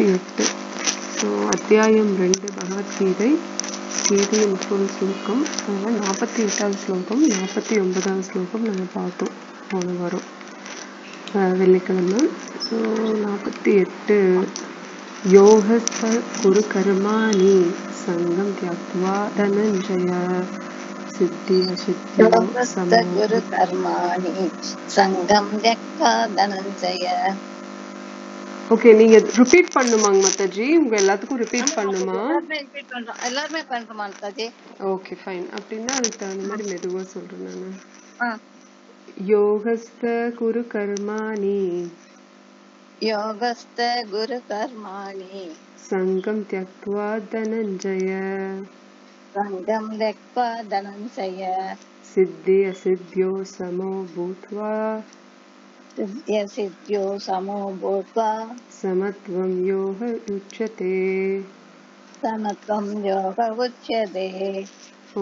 8. So அத்தியாயம் 2 பகவத்கீதை கீதையின் முற்றொரு ஸ்லோகம். அதில் 48வது ஸ்லோகம் 49வது ஸ்லோகம் நம்ம பார்த்தோம் போன வாரம் வெள்ளிக்கிழமை. ஸோ 48 யோகஸ்த குரு கர்மாணி சங்கம் தியாக்த்வா தனஞ்சய சித்தி அசித்தியோ குரு கர்மாணி சங்கம் தியாக்த்வா தனஞ்சய. ஓகே, நீங்க ரிப்பீட் பண்ணுமாங்க மாதாஜி? உங்க எல்லாத்துக்கும் ரிப்பீட் பண்ணுமா? எல்லாருமே பண்றோம் மாதாஜி. Okay fine. அப்படின்னா அதுக்கு தகுந்த மாதிரி மெதுவா சொல்றேன் நான். யோகஸ்த குரு கர்மாணி யோகஸ்த குரு கர்மாணி சங்கம் தியாக்த்வா தனஞ்சய சங்கம் தியாக்த்வா தனஞ்சய சித்தி அசித்யோ சமோ பூத்வா சித்ய சித்யோ சமோ பூத்வா சமத்வம் யோக உச்சதே. சமத்வம் யோக உச்சதே.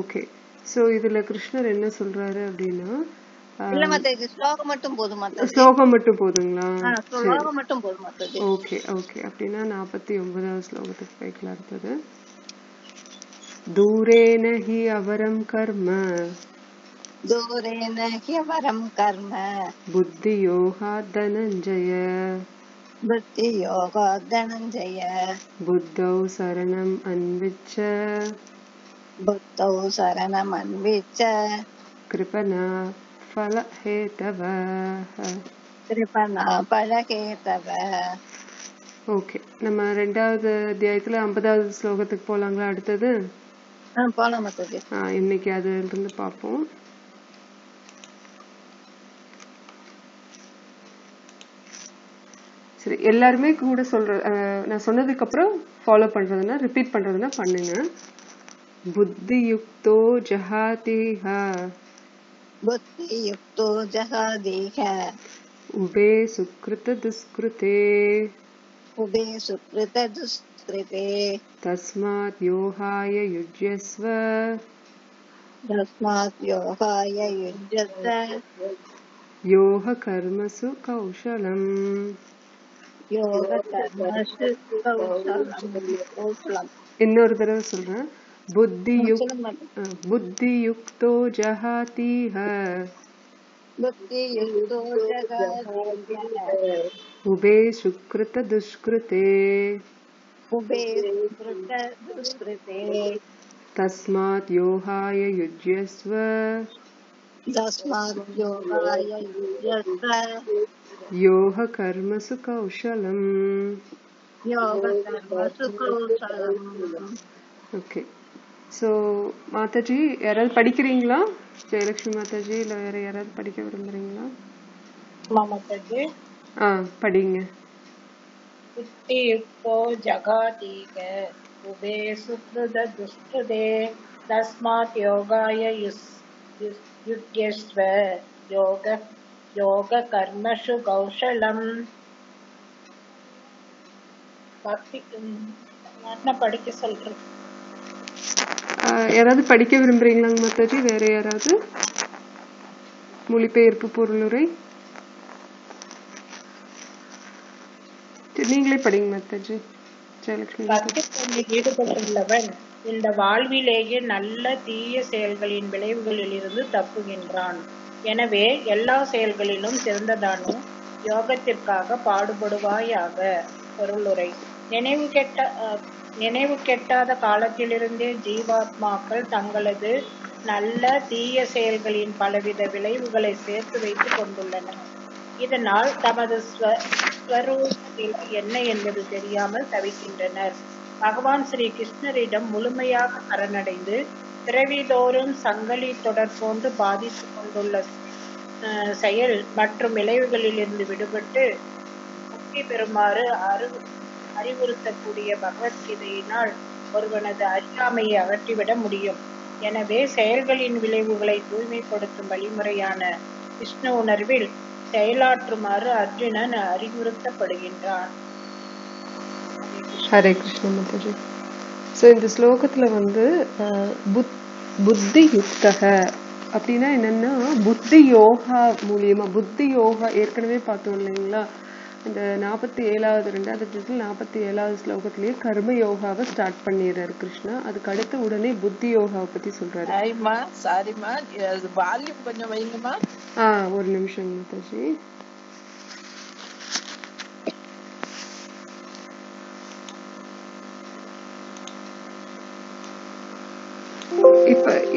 ஓகே, ஸோ இதுல கிருஷ்ணர் என்ன சொல்றாரு அப்படின்னா, இல்ல மாதாஜி, ஸ்லோகம் மட்டும் போதும் மாதாஜி. ஸ்லோகம் மட்டும் போதுங்களா? ஸ்லோகம் மட்டும் போதும் மாதாஜி. ஓகே ஓகே, அப்படின்னா 49வது ஸ்லோகத்துக்கு போய்க்கலாம். அடுத்தது தூரேன ஹி அவரம் கர்ம தூரேன ஹ்யவரம் கர்ம புத்தி யோகா தனஞ்சய புத்தி யோகா தனஞ்சய புத்தௌ சரணம் அன்விச்ச புத்தௌ சரணம் அன்விச்ச கிருபணா ஃபலஹேதவஹ. கிருபணா பலஹேதவ. ஓகே, நம்ம 2வது அத்தியாயத்துல 50வது ஸ்லோகத்துக்கு போலாங்களா? அடுத்தது போலாம் மாதாஜி. இன்னைக்கு அதுல இருந்து பார்ப்போம். சரி, எல்லாருமே கூட சொல்ற, நான் சொன்னதுக்கு அப்புறம் ஃபாலோ பண்றதுன்னா ரிப்பீட் பண்றதுன்னா பண்ணுங்க. புத்தி யுக்தோ ஜஹாதிஹ புத்தி யுக்தோ ஜஹாதிஹ உபே சுக்ருத துஸ்கிருதே உபே சுக்ருத துஸ்கிருதே தஸ்மாத் யோகாய யுஜ்யஸ்வ தஸ்மாத் யோகாய யுஜ்யஸ்வ யோக கர்மசு கௌஷலம். யோக கர்மசு கௌஷலம். இன்னொரு தடவை சொல்றேன். புத்தி யுக்தோ ஜஹாதிஹ புத்தி யுக்தோ ஜஹாதிஹ உபே சுக்ருத துஷ்கிருதே உபே சுக்ருத துஷ்கிருதே தஸ்மாத் யோகாய யுஜ்யஸ்வ தஸ்மாத் யோகாய யுஜ்யஸ்வ யோக கர்மசு கௌஷலம். யோக கர்மசு கௌஷலம். ஓகே, ஸோ மாதாஜி யாராவது படிக்கிறீங்களா? ஜெயலட்சுமி மாதாஜி இல்லை வேற யாராவது படிக்க விரும்புறீங்களா? மாதாஜி படிங்க. புத்தி யுக்தோ ஜகாதீக உபே சுக்ருத துஷ்கிருதே தஸ்மாத் யோகாய யுஜ்யஸ்வ யோக கர்மசு கௌஷலம். படிக்க சொல்றேன். யாராவது படிக்க விரும்புறீங்களாங்க மாதாஜி? வேற யாராவது? மொழிபெயர்ப்பு பொருளுரை நீங்களே படிங்க மாதாஜி. ஜெயலட்சுமி. ஈடுபட்டுள்ளவன் இந்த வாழ்விலேயே நல்ல தீய செயல்களின் விளைவுகளில் இருந்து தப்புகின்றான். எனவே எல்லா செயல்களிலும் சிறந்ததானோ யோகத்திற்காக பாடுபடுவாயாக. பொருளுரை. நினைவு கெட்டாத காலத்திலிருந்தே ஜீவாத்மாக்கள் தங்களது நல்ல தீய செயல்களின் பலவித விளைவுகளை சேர்த்து வைத்துக் கொண்டுள்ளனர். இதனால் தமது ஸ்வரூபத்தில் என்ன என்பது தெரியாமல் தவிக்கின்றனர். பகவான் ஸ்ரீ கிருஷ்ணரிடம் முழுமையாக சரணடைந்து பிறவிதோறும் சங்கிலி தொடர் போன்று பாதித்துக் கொண்டுள்ள செயல் மற்றும் விளைவுகளில் இருந்து விடுபட்டு முக்தி பெறுமாறு அறிவுறுத்தக்கூடிய பகவத்கீதையினால் ஒருவனது அறியாமையை அகற்றிவிட முடியும். எனவே செயல்களின் விளைவுகளை தூய்மைப்படுத்தும் வழிமுறையான விஷ்ணு உணர்வில் செயலாற்றுமாறு அர்ஜுனன் அறிவுறுத்தப்படுகின்றான். ஹரே கிருஷ்ண மாதாஜி. ஸோ இந்த ஸ்லோகத்துல புத்தி யுக்தக அப்படின்னா என்னன்னா புத்தி யோகா மூலியமா, புத்தி யோகா ஏற்கனவே பார்த்தோம் இல்லைங்களா? இந்த 47வது 2வது அத்தியாயத்தில் 47வது ஸ்லோகத்திலேயே கர்ம யோகாவை ஸ்டார்ட் பண்ணிடுறாரு கிருஷ்ணா. அதுக்கு அடுத்து உடனே புத்தி யோகாவை பத்தி சொல்றாரு. கொஞ்சம் வைங்கம்மா. ஒரு நிமிஷம் மாதாஜி.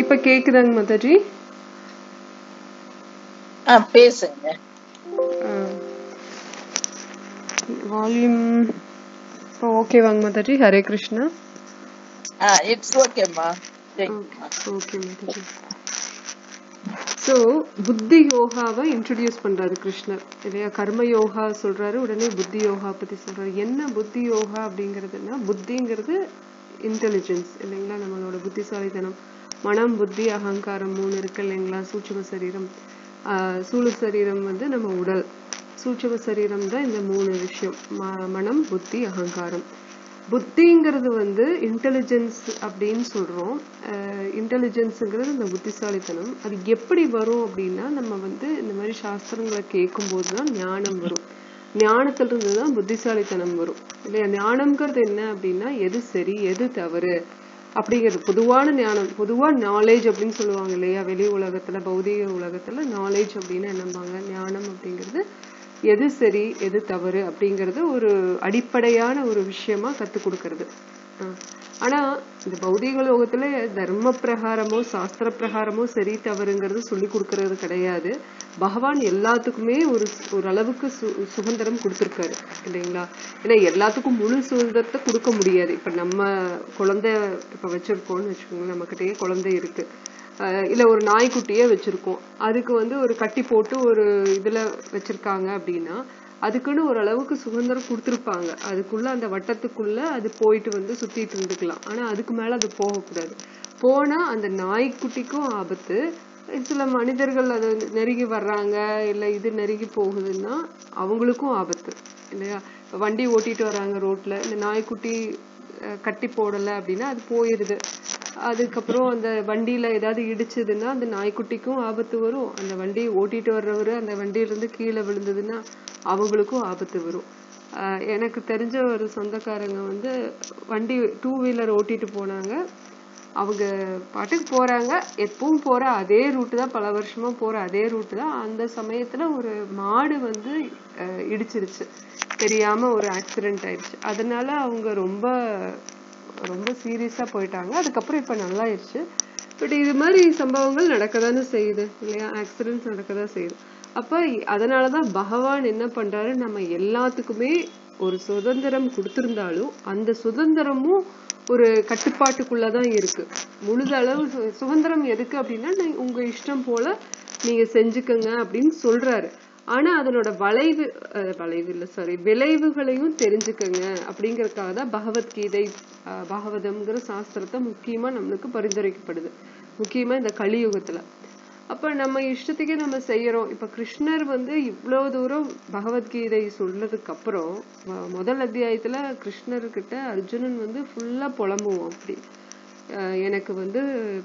இப்ப கேக்குதாங்க மாதாஜி? பேசுங்க. வால்யூம் ஓகேவாங்க மாதாஜி? ஹரே கிருஷ்ணா. இட்ஸ் ஓகேம்மா. ஓகே மாதாஜி. ஸோ புத்தி யோகாவை இன்ட்ரடியூஸ் பண்றாரு கிருஷ்ணர் இல்லையா? கர்ம யோகா சொல்றாரு, உடனே புத்தி யோகா பத்தி சொல்றாரு. என்ன புத்தி யோகா அப்படிங்கிறதுனா, புத்திங்கிறது இன்டெலிஜென்ஸ் இல்லைங்களா? நம்மளோட புத்திசாலித்தனம். மனம், புத்தி, அகங்காரம் 3 இருக்கு இல்லைங்களா? சூட்சும சரீரம், சூழ சரீரம் வந்து நம்ம உடல், சூட்சும சரீரம் தான் இந்த 3 விஷயம். மனம், புத்தி, அகங்காரம். புத்திங்கிறது வந்து இன்டெலிஜென்ஸ் அப்படின்னு சொல்றோம். இன்டெலிஜென்ஸுங்கிறது இந்த புத்திசாலித்தனம். அது எப்படி வரும் அப்படின்னா, நம்ம வந்து இந்த மாதிரி சாஸ்திரங்களை கேட்கும் போதுதான் ஞானம் வரும். ஞானத்துல இருந்துதான் புத்திசாலித்தனம் வரும் இல்லையா? ஞானம்ங்கிறது என்ன அப்படின்னா, எது சரி எது தவறு அப்படிங்கிறது பொதுவான ஞானம். பொதுவா நாலேஜ் அப்படின்னு சொல்லுவாங்க இல்லையா? வெளி உலகத்துல, பௌதிக உலகத்துல நாலேஜ் அப்படின்னு என்னம்பாங்க? ஞானம் அப்படிங்கிறது எது சரி எது தவறு அப்படிங்கறது ஒரு அடிப்படையான ஒரு விஷயமா கத்து கொடுக்கறது. ஆனா இந்த பௌதிக லோகத்துல தர்ம பிரகாரமோ சாஸ்திர பிரகாரமோ சரி தவறுங்கிறது சொல்லி கொடுக்கறது கிடையாது. பகவான் எல்லாத்துக்குமே ஒரு அளவுக்கு சுதந்திரம் கொடுத்திருக்காரு இல்லைங்களா? ஏன்னா எல்லாத்துக்கும் முழு சுதந்திரத்தை கொடுக்க முடியாது. இப்ப நம்ம குழந்தை இப்ப வச்சிருக்கோம்னு வச்சுக்கோங்க, நம்ம கிட்டயே குழந்தை இருக்கு, இல்ல ஒரு நாய்க்குட்டியே வச்சிருக்கோம், அதுக்கு வந்து ஒரு கட்டி போட்டு ஒரு இதுல வச்சிருக்காங்க அப்படின்னா அதுக்குன்னு ஒரு அளவுக்கு சுதந்திரம் கொடுத்துருப்பாங்க. அதுக்குள்ள அந்த வட்டத்துக்குள்ள அது போயிட்டு வந்து சுத்திட்டு இருந்துக்கலாம். ஆனா அதுக்கு மேல அது போகக்கூடாது. போனா அந்த நாய்க்குட்டிக்கும் ஆபத்து, சில மனிதர்கள் அது நெருங்கி வர்றாங்க இல்ல இது நெருங்கி போகுதுன்னா அவங்களுக்கும் ஆபத்து இல்லையா? வண்டி ஓட்டிட்டு வர்றாங்க ரோட்ல, இந்த நாய்க்குட்டி கட்டி போடல அப்படின்னா அது போயிருது. அதுக்கப்புறம் அந்த வண்டியில ஏதாவது இடிச்சதுன்னா அந்த நாய்க்குட்டிக்கும் ஆபத்து வரும். அந்த வண்டியை ஓட்டிட்டு வர்றவரு அந்த வண்டியில இருந்து கீழே விழுந்ததுன்னா அவங்களுக்கும் ஆபத்து வரும். எனக்கு தெரிஞ்ச ஒரு சொந்தக்காரங்க வந்து வண்டி 2 வீலர் ஓட்டிட்டு போனாங்க. அவங்க பாட்டுக்கு போறாங்க, எப்பவும் போற அதே ரூட்டு தான், பல வருஷமா போற அதே ரூட்டு தான். அந்த சமயத்துல ஒரு மாடு வந்து இடிச்சிருச்சு, தெரியாம ஒரு ஆக்சிடென்ட் ஆயிடுச்சு. அதனால அவங்க ரொம்ப ரொம்ப சீரியஸா போயிட்டாங்க. அதுக்கப்புறம் இப்ப நல்லா ஆயிடுச்சு. பட் இது மாதிரி சம்பவங்கள் நடக்கதானே செய்யுது இல்லையா? ஆக்சிடென்ட்ஸ் நடக்கதான் செய்யுது. அப்ப அதனாலதான் பகவான் என்ன பண்றாரு, நம்ம எல்லாத்துக்குமே ஒரு சுதந்திரம் கொடுத்திருந்தாலும் அந்த சுதந்திரமும் ஒரு கட்டுப்பாட்டுக்குள்ளதான் இருக்கு. முழுதளவு சுதந்திரம் எதுக்கு அப்படின்னா, உங்க இஷ்டம் போல நீங்க செஞ்சுக்கங்க அப்படின்னு சொல்றாரு. ஆனா அதனோட விளைவுகளையும் தெரிஞ்சுக்கங்க அப்படிங்கறதுக்காக தான் பகவத்கீதை, பாகவதம்ங்கிற சாஸ்திரத்தை முக்கியமா நம்மளுக்கு பரிந்துரைக்கப்படுது, முக்கியமா இந்த கலியுகத்துல. அப்ப நம்ம இஷ்டத்துக்கே நம்ம செய்யறோம். இப்ப கிருஷ்ணர் வந்து இவ்வளவு தூரம் பகவத்கீதை சொல்றதுக்கு அப்புறம் முதல் அத்தியாயத்துல கிருஷ்ணர்கிட்ட அர்ஜுனன் வந்து ஃபுல்லா புலம்புவோம். அப்படி எனக்கு வந்து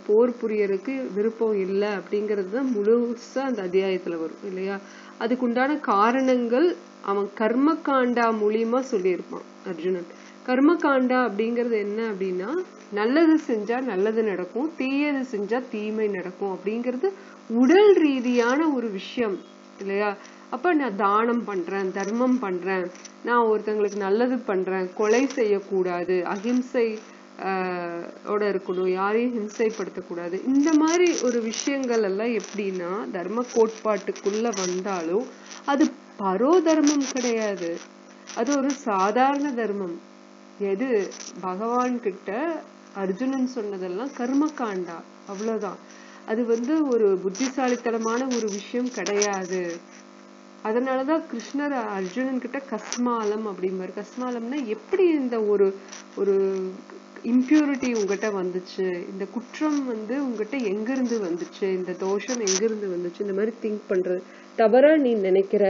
போர் புரியறதுக்கு விருப்பம் இல்லை அப்படிங்கறதுதான் முழுசா அந்த அத்தியாயத்துல வரும் இல்லையா? அதுக்குண்டான காரணங்கள் அவன் கர்மகாண்டா மூலியமா சொல்லியிருப்பான் அர்ஜுனன். கர்மகாண்டா அப்படிங்கிறது என்ன அப்படின்னா, நல்லது செஞ்சா நல்லது நடக்கும், தீயது செஞ்சா தீமை நடக்கும் அப்படிங்கிறது உடல் ரீதியான ஒரு விஷயம் இல்லையா? அப்ப நான் தானம் பண்றேன், தர்மம் பண்றேன், நான் ஒருத்தங்களுக்கு நல்லது பண்றேன், கொலை செய்யக்கூடாது, அஹிம்சை ஓட இருக்கணும், யாரையும் ஹிம்சைப்படுத்தக்கூடாது. இந்த மாதிரி ஒரு விஷயங்கள் எல்லாம் எப்படின்னா தர்ம கோட்பாட்டுக்குள்ள வந்தாலும் அது பரோ தர்மம் கிடையாது, அது ஒரு சாதாரண தர்மம். எது பகவான் கிட்ட அர்ஜுனன் சொன்னதெல்லாம் கர்மகாண்டா, அவ்வளவுதான். அது வந்து ஒரு புத்திசாலித்தனமான ஒரு விஷயம் கிடையாது. அதனாலதான் கிருஷ்ணர் அர்ஜுனன் கிட்ட கஸ்மாலம் அப்படிம்பாரு. கஸ்மாலம்னா எப்படி இந்த ஒரு ஒரு இம்பியூரிட்டி உங்ககிட்ட வந்துச்சு, இந்த குற்றம் வந்து உங்ககிட்ட எங்க இருந்து வந்துச்சு, இந்த தோஷம் எங்க இருந்து வந்துச்சு, இந்த மாதிரி திங்க் பண்றது தவறா நீ நினைக்கிற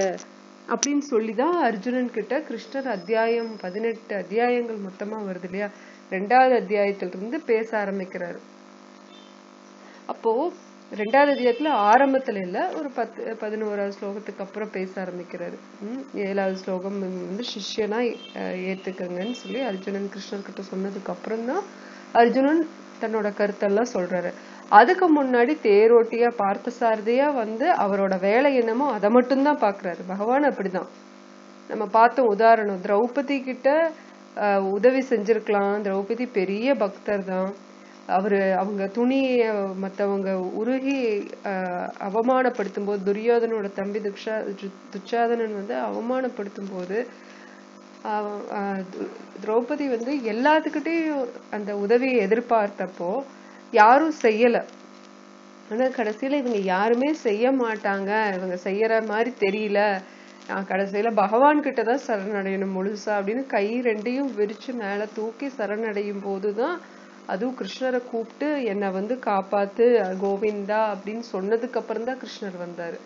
அப்படின்னு சொல்லிதான் அர்ஜுனன் கிட்ட கிருஷ்ணர் 18 அத்தியாயங்கள் மொத்தமா வருது இல்லையா, 2வது அத்தியாயத்திலிருந்து பேச ஆரம்பிக்கிறாரு. அப்போ 2வது அத்தியாயத்துல ஆரம்பத்துல இல்ல, ஒரு 11வது ஸ்லோகத்துக்கு அப்புறம் பேச ஆரம்பிக்கிறாரு. 7வது ஸ்லோகம் வந்து சிஷ்யனா ஏத்துக்கங்கன்னு சொல்லி அர்ஜுனன் கிருஷ்ணர் கிட்ட சொன்னதுக்கு அப்புறம் தான் அர்ஜுனன் தன்னோட கருத்தெல்லாம் சொல்றாரு. அதுக்கு முன்னாடி தேரோட்டியா பார்த்தசாரதியா வந்து அவரோட வேலை என்னமோ அதை மட்டும்தான் பாக்குறாரு. பகவான் அப்படிதான். நம்ம பார்த்த உதாரணம், திரௌபதி கிட்ட உதவி செஞ்சிருக்கலாம். திரௌபதி பெரிய பக்தர் தான். அவங்க துணிய மத்தவங்க உருகி அவமானப்படுத்தும் போது, துரியோதனோட தம்பி துச்சாதனன் வந்து அவமானப்படுத்தும் போது திரௌபதி வந்து எல்லாத்துக்கிட்டையும் அந்த உதவியை எதிர்பார்த்தப்போ யாரும் செய்யல. ஆனா கடைசியில இவங்க யாருமே செய்ய மாட்டாங்க, இவங்க செய்யற மாதிரி தெரியல, நான் கடைசியில பகவான் கிட்டதான் சரணடையணும் முழுசா அப்படின்னு கை 2ஐயும் விரிச்சு மேல தூக்கி சரணடையும் போதுதான், அதுவும் கிருஷ்ணரை கூப்பிட்டு என்னை வந்து காப்பாத்து கோவிந்தா அப்படின்னு சொன்னதுக்கு அப்புறம் தான் கிருஷ்ணர் வந்தாரு.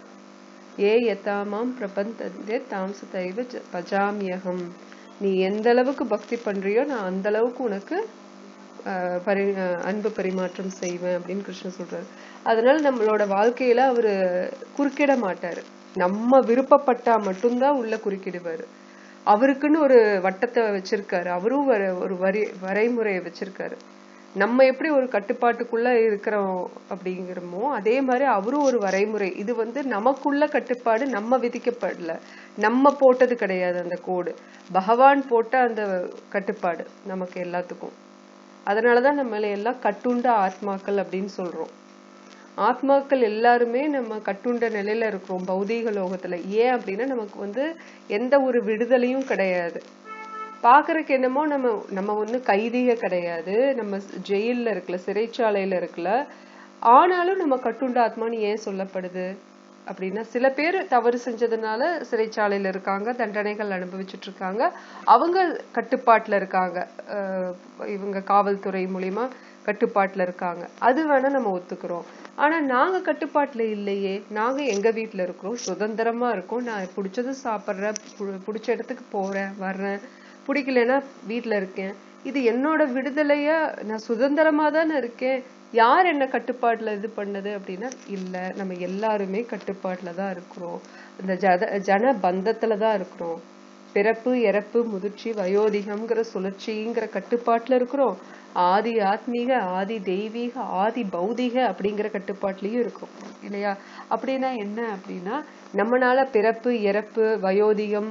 ஏ யதாமாம் பிரபந்தே தாம்சதைவ பஜாமியகம், நீ எந்த அளவுக்கு பக்தி பண்றியோ நான் அந்த அளவுக்கு உனக்கு அன்பு பரிமாற்றம் செய்வேன் அப்படின்னு கிருஷ்ணர் சொல்றாரு. அதனால நம்மளோட வாழ்க்கையில அவரு குறுக்கிட மாட்டாரு. நம்ம விருப்பப்பட்டா மட்டும்தான் உள்ள குறுக்கிடுவாரு. அவருக்குன்னு ஒரு வட்டத்தை வச்சிருக்காரு, அவரும் ஒரு வரைமுறையை வச்சிருக்காரு. நம்ம எப்படி ஒரு கட்டுப்பாட்டுக்குள்ள இருக்கிறோம் அப்படிங்கிறோமோ அதே மாதிரி அவரும் ஒரு வரைமுறை. இது வந்து நமக்குள்ள கட்டுப்பாடு, நம்ம விதிக்கப்படல, நம்ம போட்டது கிடையாது. அந்த கோடு பகவான் போட்ட அந்த கட்டுப்பாடு நமக்கு எல்லாத்துக்கும். அதனாலதான் நம்மள எல்லாம் கட்டுண்ட ஆத்மாக்கள் அப்படின்னு சொல்றோம். ஆத்மாக்கள் எல்லாருமே நம்ம கட்டுண்ட நிலையில இருக்கிறோம் பௌதீக லோகத்துல. ஏன் அப்படின்னா நமக்கு வந்து எந்த ஒரு விடுதலையும் கிடையாது. பாக்குறதுக்கு என்னமோ நம்ம ஒண்ணு கைதிக கிடையாது, நம்ம ஜெயில இருக்கல, சிறைச்சாலையில இருக்கல. ஆனாலும் நம்ம கட்டுண்ட ஆத்மான்னு ஏன் சொல்லப்படுது அப்படின்னா, சில பேர் தவறு செஞ்சதுனால சிறைச்சாலையில இருக்காங்க, தண்டனைகள் அனுபவிச்சுட்டு இருக்காங்க, அவங்க கட்டுப்பாட்டுல இருக்காங்க, இவங்க காவல்துறை மூலியமா கட்டுப்பாட்டுல இருக்காங்க, அது வேணா நம்ம ஒத்துக்கிறோம். ஆனா நாங்க கட்டுப்பாட்டுல இல்லையே, நாங்க எங்க வீட்டுல இருக்கிறோம், சுதந்திரமா இருக்கோம், நான் பிடிச்சது சாப்பிடுறேன், பிடிச்ச இடத்துக்கு போறேன் வர்றேன், பிடிக்கலன்னா வீட்டுல இருக்கேன், இது என்னோட விடுதலையா, நான் சுதந்திரமா தானே இருக்கேன், யார் என்ன கட்டுப்பாட்டுல இது பண்ணது அப்படின்னா இல்ல, நம்ம எல்லாருமே கட்டுப்பாட்டுலதான் இருக்கிறோம், இந்த ஜன பந்தத்துலதான் இருக்கிறோம். பிறப்பு இறப்பு முதிர்ச்சி வயோதிகம்ங்கிற சுழற்சிங்கிற கட்டுப்பாட்டுல இருக்கிறோம். ஆதி ஆத்மீக, ஆதி தெய்வீக, ஆதி பௌதிக அப்படிங்கிற கட்டுப்பாட்டுலயும் இருக்கும் இல்லையா? அப்படின்னா என்ன அப்படின்னா, நம்மளால பிறப்பு இறப்பு வயோதிகம்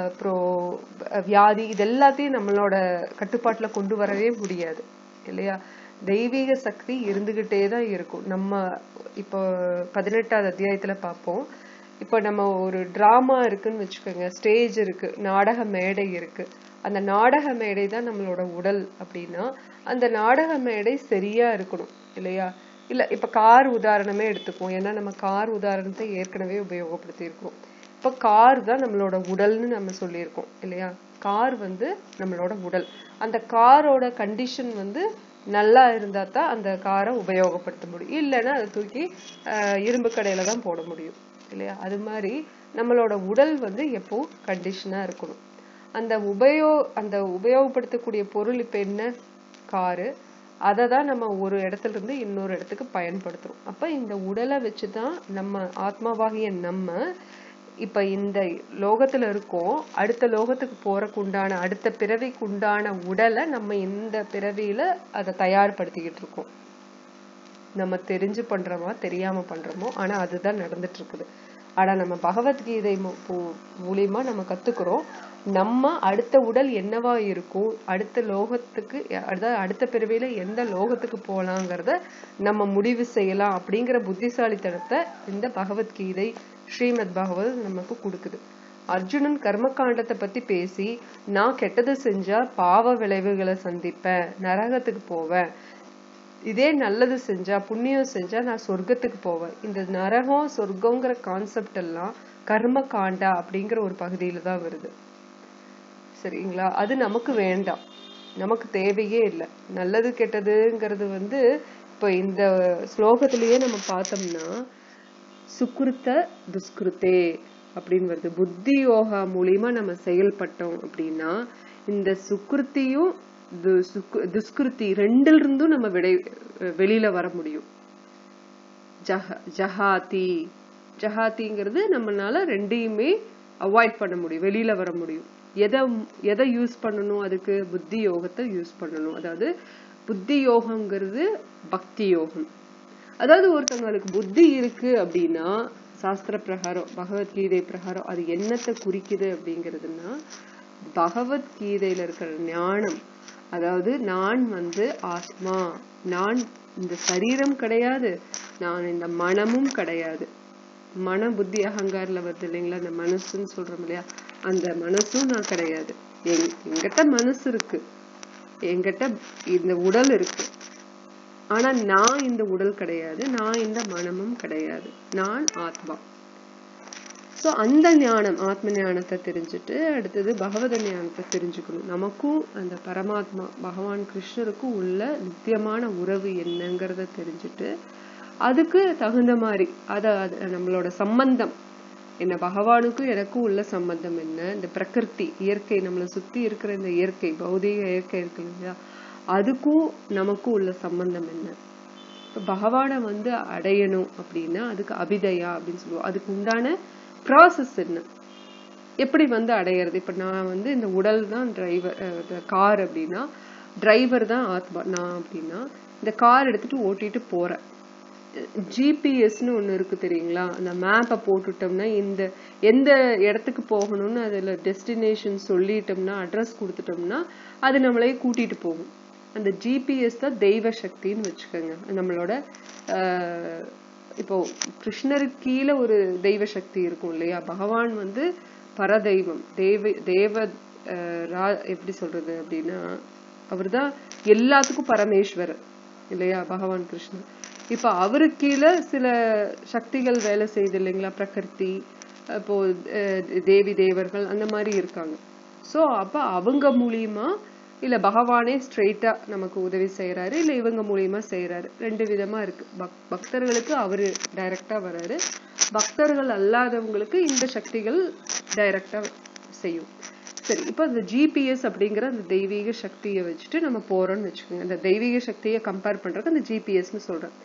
அப்புறம் வியாதி இது எல்லாத்தையும் நம்மளோட கட்டுப்பாட்டுல கொண்டு வரவே முடியாது இல்லையா? தெய்வீக சக்தி இருந்துகிட்டே தான் இருக்கும். நம்ம இப்போ 18வது அத்தியாயத்துல பார்ப்போம். இப்ப நம்ம ஒரு டிராமா இருக்குன்னு வச்சுக்கோங்க, ஸ்டேஜ் இருக்கு, நாடக மேடை இருக்கு. அந்த நாடக மேடை தான் நம்மளோட உடல் அப்படின்னா, அந்த நாடக மேடை சரியா இருக்கணும் இல்லையா? இல்ல இப்ப கார் உதாரணமே எடுத்துக்குவோம், ஏன்னா நம்ம கார் உதாரணத்தை ஏற்கனவே உபயோகப்படுத்தி இருக்கோம். இப்ப கார் தான் நம்மளோட உடல்னு நம்ம சொல்லியிருக்கோம் இல்லையா? கார் வந்து நம்மளோட உடல். அந்த காரோட கண்டிஷன் வந்து நல்லா இருந்தா தான் அந்த காரை உபயோகப்படுத்த முடியும், இல்லைன்னா அதை தூக்கி இரும்பு கடையில தான் போட முடியும் இல்லையா? அது மாதிரி நம்மளோட உடல் வந்து எப்போ கண்டிஷனா இருக்கணும். அந்த உபயோகப்படுத்தக்கூடிய பொருள் இப்ப என்ன, காரு, அதை தான் நம்ம ஒரு இடத்துல இருந்து இன்னொரு இடத்துக்கு பயன்படுத்துறோம். அப்ப இந்த உடலை வச்சுதான் நம்ம ஆத்மாவாகிய நம்ம இப்ப இந்த லோகத்துல இருக்கோம், அடுத்த லோகத்துக்கு போறக்கு உண்டான, அடுத்த பிறவிக்கு உண்டான உடலை நம்ம இந்த பிறவியில அதை தயார்படுத்திக்கிட்டு இருக்கோம். நம்ம தெரிஞ்சு பண்றோமா தெரியாம பண்றோமோ, ஆனா அதுதான் நடந்துட்டு இருக்குது. ஆனா நம்ம பகவத்கீதை மூலியமா நம்ம கத்துக்கிறோம், நம்ம அடுத்த உடல் என்னவா இருக்கும், அடுத்த லோகத்துக்கு, அதாவது அடுத்த பிறவியில எந்த லோகத்துக்கு போலாங்கிறத நம்ம முடிவு செய்யலாம் அப்படிங்கிற புத்திசாலித்தனத்தை இந்த பகவத்கீதை ஸ்ரீமத் பகவத் நமக்கு கொடுக்குது. அர்ஜுனன் கர்மகாண்டத்தை பத்தி பேசி, நான் கெட்டது செஞ்சா பாவ விளைவுகளை சந்திப்பேன், நரகத்துக்கு போவேன், இதே நல்லது செஞ்சா புண்ணியம் செஞ்சா நான் சொர்க்கத்துக்கு போவேன். இந்த நரகம் சொர்க்கங்கிற கான்செப்ட் எல்லாம் கர்ம காண்டா அப்படிங்கிற ஒரு பகுதியில தான் வருது சரிங்களா? அது நமக்கு வேண்டாம், நமக்கு தேவையே இல்லை. நல்லது கெட்டதுங்கிறது வந்து இப்ப இந்த ஸ்லோகத்திலேயே நம்ம பார்த்தோம்னா சுக்ருத்த துஷ்கிருத்தே அப்படின்னு வருது. புத்தி யோகா மூலியமா நம்ம செயல்பட்டோம் அப்படின்னா இந்த சுக்ருத்தியும் துஷ்கிருத்தி ரெண்டுல இருந்தும் நம்ம வெளியில வர முடியும். ஜஹாதி. ஜஹாதிங்கிறது நம்மளால ரெண்டையுமே அவாய்ட் பண்ண முடியும், வெளியில வர முடியும். எதை யூஸ் பண்ணணும்? அதுக்கு புத்தி யோகத்தை யூஸ் பண்ணணும். அதாவது புத்தி யோகம்ங்கிறது பக்தி யோகம். அதாவது ஒருத்தவங்களுக்கு புத்தி இருக்கு அப்படின்னா சாஸ்திர பிரகாரம், பகவத்கீதை பிரகாரம் அது என்னத்தை குறிக்குது அப்படிங்கிறதுனா, பகவத்கீதையில இருக்கிற ஞானம். அதாவது நான் ஆத்மா, நான் இந்த சரீரம் கிடையாது, நான் இந்த மனமும் கிடையாது. மன புத்தி அகங்காரில வருது இல்லைங்களா, அந்த மனசுன்னு சொல்றோம் இல்லையா, அந்த மனசும் நான் கிடையாது. எங்கிட்ட மனசு இருக்கு, எங்கிட்ட இந்த உடல் இருக்கு, ஆனா நான் இந்த உடல் கிடையாது, நான் இந்த மனமும் கிடையாது, நான் ஆத்மா. சோ அந்த ஞானம், ஆத்ம ஞானத்தை தெரிஞ்சுட்டு அடுத்தது பகவத ஞானத்தை தெரிஞ்சுக்கணும். நமக்கும் அந்த பரமாத்மா பகவான் கிருஷ்ணருக்கும் உள்ள நித்தியமான உறவு என்னங்கிறத தெரிஞ்சுட்டு அதுக்கு தகுந்த மாதிரி நம்மளோட சம்பந்தம் என்ன, பகவானுக்கும் எனக்கும் உள்ள சம்பந்தம் என்ன, இந்த பிரகிருதி இயற்கை நம்மளை சுத்தி இருக்கிற இந்த இயற்கை பௌதிக இயற்கை இருக்கு இல்லையா, அதுக்கும் நமக்கும் உள்ள சம்பந்தம் என்ன. இப்ப பகவானை அடையணும் அப்படின்னா அதுக்கு அபிதயா அப்படின்னு சொல்லுவோம். அதுக்கு உண்டான ப்ராசஸ் என்ன, எப்படி அடையிறது. இப்ப நான் இந்த உடல் தான் டிரைவர், கார் அப்படின்னா டிரைவர் தான் ஆத்மா நான் அப்படின்னா, இந்த கார் எடுத்துட்டு ஓட்டிட்டு போறேன். ஜிபிஎஸ்ன்னு ஒண்ணு இருக்கு தெரியுங்களா, அந்த மேப்பை போட்டுட்டோம்னா இந்த எந்த இடத்துக்கு போகணும்னு அதுல டெஸ்டினேஷன் சொல்லிட்டோம்னா, அட்ரஸ் கொடுத்துட்டோம்னா அது நம்மளையே கூட்டிட்டு போகும். அந்த ஜிபிஎஸ் தான் தெய்வ சக்தின்னு வச்சுக்கோங்க. நம்மளோட இப்போ கிருஷ்ணருக்கு கீழே ஒரு தெய்வ சக்தி இருக்கும் இல்லையா, பகவான் பரதெய்வம், தேவ எப்படி சொல்றது அப்படின்னா அவர்தான் எல்லாத்துக்கும் பரமேஸ்வரர் இல்லையா பகவான் கிருஷ்ணர். இப்ப அவருக்கு கீழே சில சக்திகள் வேலை செய்யுது இல்லைங்களா, பிரகிருதி, இப்போ தேவி தேவர்கள் அந்த மாதிரி இருக்காங்க. சோ அப்ப அவங்க மூலியமா இல்ல பகவானே ஸ்ட்ரெயிட்டா நமக்கு உதவி செய்யறாரு, இல்ல இவங்க மூலியமா செய்யறாரு. ரெண்டு விதமா இருக்கு. பக்தர்களுக்கு அவரு டைரக்டா வர்றாரு, பக்தர்கள் அல்லாதவங்களுக்கு இந்த சக்திகள் டைரக்டா செய்யும். சரி, இப்ப இந்த ஜிபிஎஸ் அப்படிங்கிற அந்த தெய்வீக சக்தியை வச்சுட்டு நம்ம போறோம்னு வச்சுக்கோங்க. அந்த தெய்வீக சக்தியை கம்பேர் பண்றதுக்கு அந்த ஜிபிஎஸ்ன்னு சொல்றேன்.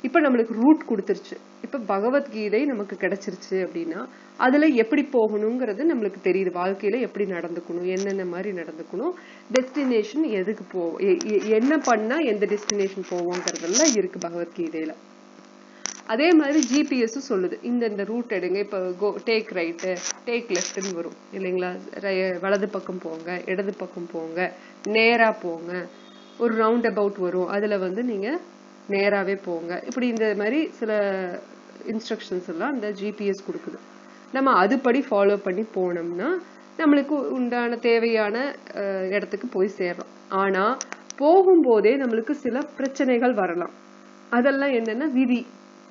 இப்ப நம்மளுக்கு ரூட் கொடுத்துருச்சு. இப்ப பகவத்கீதை நமக்கு கிடைச்சிருச்சு அப்படின்னா அதுல எப்படி போகணுங்கிறது நம்மளுக்கு தெரியுது. வாழ்க்கையில எப்படி நடந்துக்கணும், என்னென்ன மாதிரி நடந்துக்கணும், டெஸ்டினேஷன் எதுக்கு என்ன பண்ணா எந்த டெஸ்டினேஷன் போவோங்கிறதெல்லாம் இருக்கு பகவத்கீதையில. அதே மாதிரி ஜிபிஎஸ் சொல்லுது இந்த ரூட் எடுங்க, இப்ப டேக் ரைட்டு டேக் லெஃப்ட்னு வரும் இல்லைங்களா, வலது பக்கம் போங்க, இடது பக்கம் போங்க, நேரா போங்க, ஒரு ரவுண்ட் அபவுட் வரும், அதுல நீங்க நேராவே போங்க. இப்படி இந்த மாதிரி சில இன்ஸ்ட்ரக்ஷன்ஸ் எல்லாம் இந்த ஜிபிஎஸ் கொடுக்குது. நம்ம அதுபடி ஃபாலோ பண்ணி போனோம்னா நம்மளுக்கு உண்டான தேவையான இடத்துக்கு போய் சேரலாம். ஆனா போகும்போதே நம்மளுக்கு சில பிரச்சனைகள் வரலாம். அதெல்லாம் என்னன்னா விதி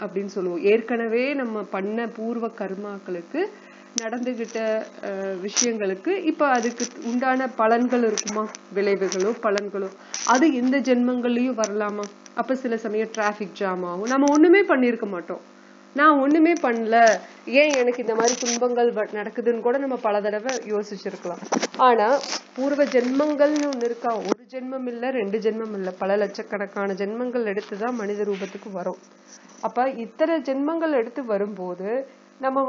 அப்படின்னு சொல்லுவோம். ஏற்கனவே நம்ம பண்ண பூர்வ கர்மாக்களுக்கு நடந்துகிட்ட விஷயங்களுக்கு இப்ப அதுக்கு உண்டான பலன்கள் இருக்குமா, விளைவுகளோ பலன்களோ, அது இந்த ஜென்மங்கள்லயும் வரலாமா. அப்ப சில சமயம் டிராபிக் ஜாம் ஆகும், நம்ம ஒண்ணுமே பண்ணிருக்க மாட்டோம், நான் ஒண்ணுமே பண்ணல, ஏன் எனக்கு இந்த மாதிரி துன்பங்கள் நடக்குதுன்னு கூட நம்ம பல தடவை யோசிச்சிருக்கலாம். ஆனா பூர்வ ஜென்மங்கள்னு ஒண்ணு இருக்கா, ஒரு ஜென்மம் இல்ல, ரெண்டு ஜென்மம் இல்ல, பல லட்சக்கணக்கான ஜென்மங்கள் எடுத்துதான் மனித ரூபத்துக்கு வரும். அப்ப இத்தனை ஜென்மங்கள் எடுத்து வரும்போது நம்ம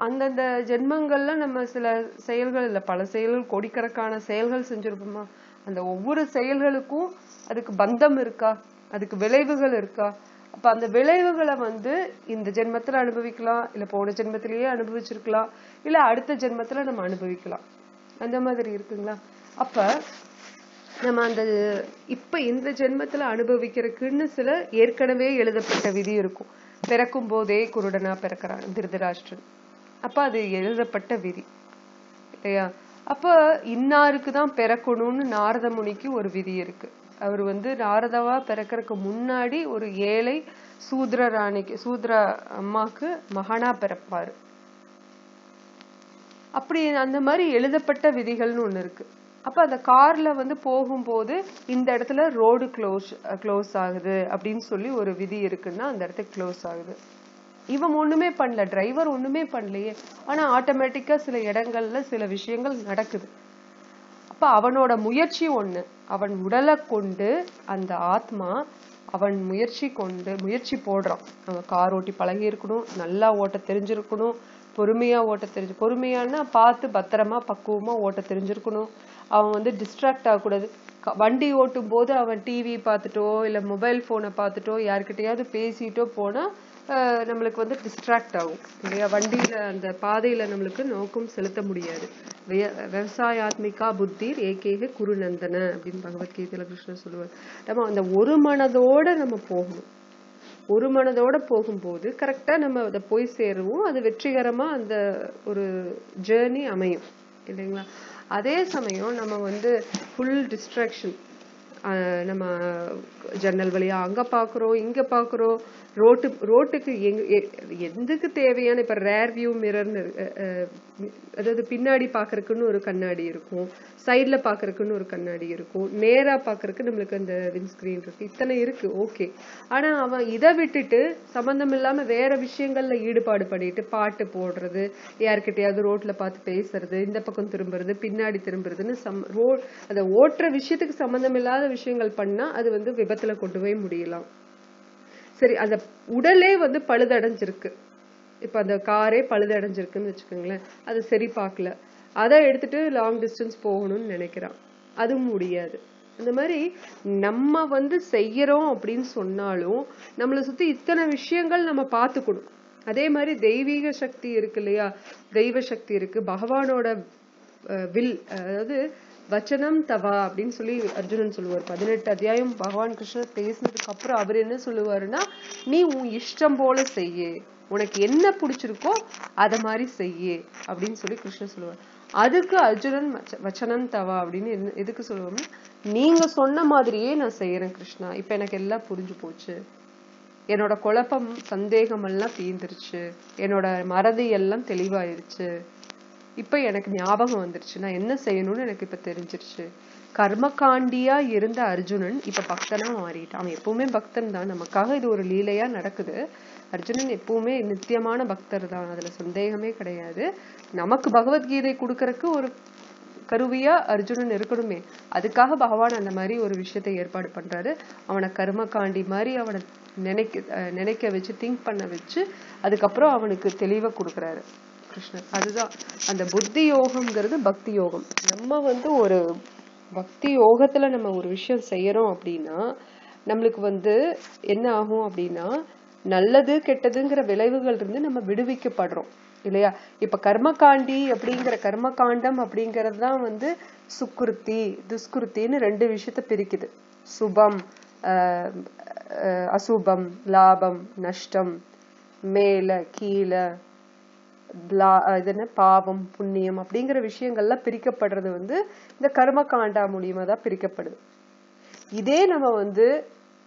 அந்தந்த ஜென்மங்கள்ல நம்ம சில செயல்கள் இல்ல பல செயல்கள், கோடிக்கணக்கான செயல்கள் செஞ்சிருப்போமா, அந்த ஒவ்வொரு செயல்களுக்கும் அதுக்கு பந்தம் இருக்கா, அதுக்கு விளைவுகள் இருக்கா. அப்ப அந்த விளைவுகளை இந்த ஜென்மத்துல அனுபவிக்கலாம், இல்ல போன ஜென்மத்திலேயே அனுபவிச்சிருக்கலாம், இல்ல அடுத்த ஜென்மத்துல நம்ம அனுபவிக்கலாம், அந்த மாதிரி இருக்குங்களா. அப்ப நம்ம அந்த இப்ப இந்த ஜென்மத்துல அனுபவிக்கிறதுக்குன்னு சில ஏற்கனவே எழுதப்பட்ட விதி இருக்கும். பிறக்கும் போதே குருடனா பிறக்கிறான் திருதராஷ்டிரன், அப்ப அது எழுதப்பட்ட விதி இல்லையா. அப்ப இன்னாருக்குதான் பிறக்கணும்னு நாரத முனிக்கு ஒரு விதி இருக்கு. அவர் நாரதவா பிறக்கிறதுக்கு முன்னாடி ஒரு ஏழை சூத்ர ராணிக்கு, சூத்ர அம்மாக்கு மகனா பிறப்பாரு. அப்படி அந்த மாதிரி எழுதப்பட்ட விதிகள்னு ஒண்ணு இருக்கு. அப்ப அந்த கார்ல போகும்போது இந்த இடத்துல ரோடு க்ளோஸ் ஆகுது அப்படின்னு சொல்லி ஒரு விதி இருக்குன்னா அந்த இடத்துக்கு க்ளோஸ் ஆகுது. இவன் ஒண்ணுமே பண்ணல, டிரைவர் ஒண்ணுமே பண்ணலையே, ஆனா ஆட்டோமேட்டிக்கா சில இடங்கள்ல சில விஷயங்கள் நடக்குது. அப்ப அவனோட முயற்சி ஒண்ணு, அவன் உடலை கொண்டு அந்த ஆத்மா அவன் முயற்சி போடுறான். அவன் கார் ஓட்டி பழகி இருக்கணும், நல்லா ஓட்ட தெரிஞ்சிருக்கணும், பொறுமையா பொறுமையானா பார்த்து பத்திரமா பக்குவமா ஓட்ட தெரிஞ்சிருக்கணும். அவன் டிஸ்ட்ராக்ட் ஆகக்கூடாது. வண்டி ஓட்டும் போது அவன் டிவி பார்த்துட்டோ இல்ல மொபைல் போனை பார்த்துட்டோ யாருக்கிட்டையாவது பேசிட்டோ போனா நம்மளுக்கு டிஸ்ட்ராக்ட் ஆகும் இல்லையா? வண்டியில அந்த பாதையில நம்மளுக்கு நோக்கம் செலுத்த முடியாது. விவசாயாத்மிகா புத்திர் ஏகேக குருநந்தன அப்படின்னு பகவத்கீதையில கிருஷ்ணர் சொல்லுவார். நம்ம அந்த ஒரு மனதோட நம்ம போகணும். ஒரு மனதோட போகும்போது கரெக்டா நம்ம அதை போய் சேருவோம். அது வெற்றிகரமா அந்த ஒரு ஜேர்னி அமையும் இல்லைங்களா? அதே சமயம் நம்ம ஃபுல் டிஸ்ட்ராக்ஷன், நம்ம ஜன்னல் வழியா அங்க பாக்குறோம் இங்க பாக்குறோம், ரோட்டுக்கு எதுக்கு தேவையான இப்ப ரேர் வியூ மிரர்னு அதாவது பின்னாடி பாக்குறதுக்குன்னு ஒரு கண்ணாடி இருக்கும், சைட்ல பாக்குறதுக்குன்னு ஒரு கண்ணாடி இருக்கும், நேரா பாக்குறதுக்கு நம்மளுக்கு அந்த விண்ட்ஸ்கிரீன் இருக்கு, இத்தனை இருக்கு ஓகே. ஆனா அவன் இதை விட்டுட்டு சம்பந்தம் இல்லாம வேற விஷயங்கள்ல ஈடுபாடு பண்ணிட்டு பாட்டு போடுறது, யாருக்கிட்டையாவது ரோட்ல பார்த்து பேசுறது, இந்த பக்கம் திரும்புறது பின்னாடி திரும்புறதுன்னு அந்த ஓட்டுற விஷயத்துக்கு சம்பந்தம் இல்லாத விஷயங்கள் பண்ணா அது விபத்துல கொண்டு போய் முடியலாம். சரி, அந்த உடலே பழுதடைஞ்சிருக்கு, இப்ப அந்த காரே பழுதடைஞ்சிருக்குன்னு வச்சுக்கோங்களேன், அது சரி பார்க்கல, அதை எடுத்துட்டு லாங் டிஸ்டன்ஸ் போகணும்னு நினைக்கிறான், அதுவும் முடியாது. அந்த மாதிரி நம்ம செய்யறோம் அப்படின்னு சொன்னாலும் நம்மளை சுத்தி இத்தனை விஷயங்கள் நம்ம பார்த்துக்கணும். அதே மாதிரி தெய்வீக சக்தி இருக்கு இல்லையா, தெய்வ சக்தி இருக்கு, பகவானோட வில், அதாவது வச்சனம் தவா அப்படின்னு சொல்லி அர்ஜுனன் சொல்லுவார். 18 அத்தியாயம் பகவான் கிருஷ்ணர் பேசினதுக்கு அப்புறம் அவர் என்ன சொல்லுவாருன்னா, நீ உன் இஷ்டம் போல செய்ய, உனக்கு என்ன பிடிச்சிருக்கோ அத மாதிரி செய்ய அப்படின்னு சொல்லி கிருஷ்ணர் சொல்லுவார். அதுக்கு அர்ஜுனன் வச்சனம் தவா அப்படின்னு எதுக்கு சொல்லுவோம்னா, நீங்க சொன்ன மாதிரியே நான் செய்யறேன் கிருஷ்ணா, இப்ப எனக்கு எல்லாம் புரிஞ்சு போச்சு, என்னோட குழப்பம் சந்தேகம் எல்லாம் தீர்ந்துருச்சு, என்னோட மறதி எல்லாம் தெளிவாயிருச்சு, இப்ப எனக்கு ஞாபகம் வந்துருச்சு, நான் என்ன செய்யணும்னு எனக்கு இப்ப தெரிஞ்சிருச்சு. கர்மகாண்டியா இருந்த அர்ஜுனன் இப்ப பக்தனா மாறிட்டான். அவன் எப்பவுமே பக்தன் தான், நமக்காக இது ஒரு லீலையா நடக்குது. அர்ஜுனன் எப்பவுமே நித்தியமான பக்தர் தான், அதுல சந்தேகமே கிடையாது. நமக்கு பகவத்கீதை கொடுக்கறதுக்கு ஒரு கருவியா அர்ஜுனன் இருக்கணுமே, அதுக்காக பகவான் அந்த மாதிரி ஒரு விஷயத்தை ஏற்பாடு பண்றாரு. அவனை கர்மகாண்டி மாதிரி அவனை நினைக்க வச்சு, திங்க் பண்ண வச்சு, அதுக்கப்புறம் அவனுக்கு தெளிவை கொடுக்கறாரு கிருஷ்ணர். அதுதான் அந்த புத்தி யோகம்ங்கிறது பக்தி யோகம். நம்ம ஒரு பக்தி யோகத்துல நம்ம ஒரு விஷயம் செய்யறோம் அப்படின்னா நம்மளுக்கு என்ன ஆகும் அப்படின்னா, நல்லது கெட்டதுங்கிற விளைவுகள் இருந்து நம்ம விடுவிக்கப்படுறோம் இல்லையா? இப்ப கர்மகாண்டி அப்படிங்கிற கர்மகாண்டம் அப்படிங்கறது தான் சுக்ருத்தி துஷ்கிருத்தின்னு ரெண்டு விஷயத்த பிரிக்குது. சுபம் அசுபம், லாபம் நஷ்டம், மேல கீழே, பாவம் புண்ணியம் அப்படிங்கிற விஷயங்கள்லாம் பிரிக்கப்படுறது இந்த கர்ம காண்டா மூலியமா தான் பிரிக்கப்படுது. இதே நம்ம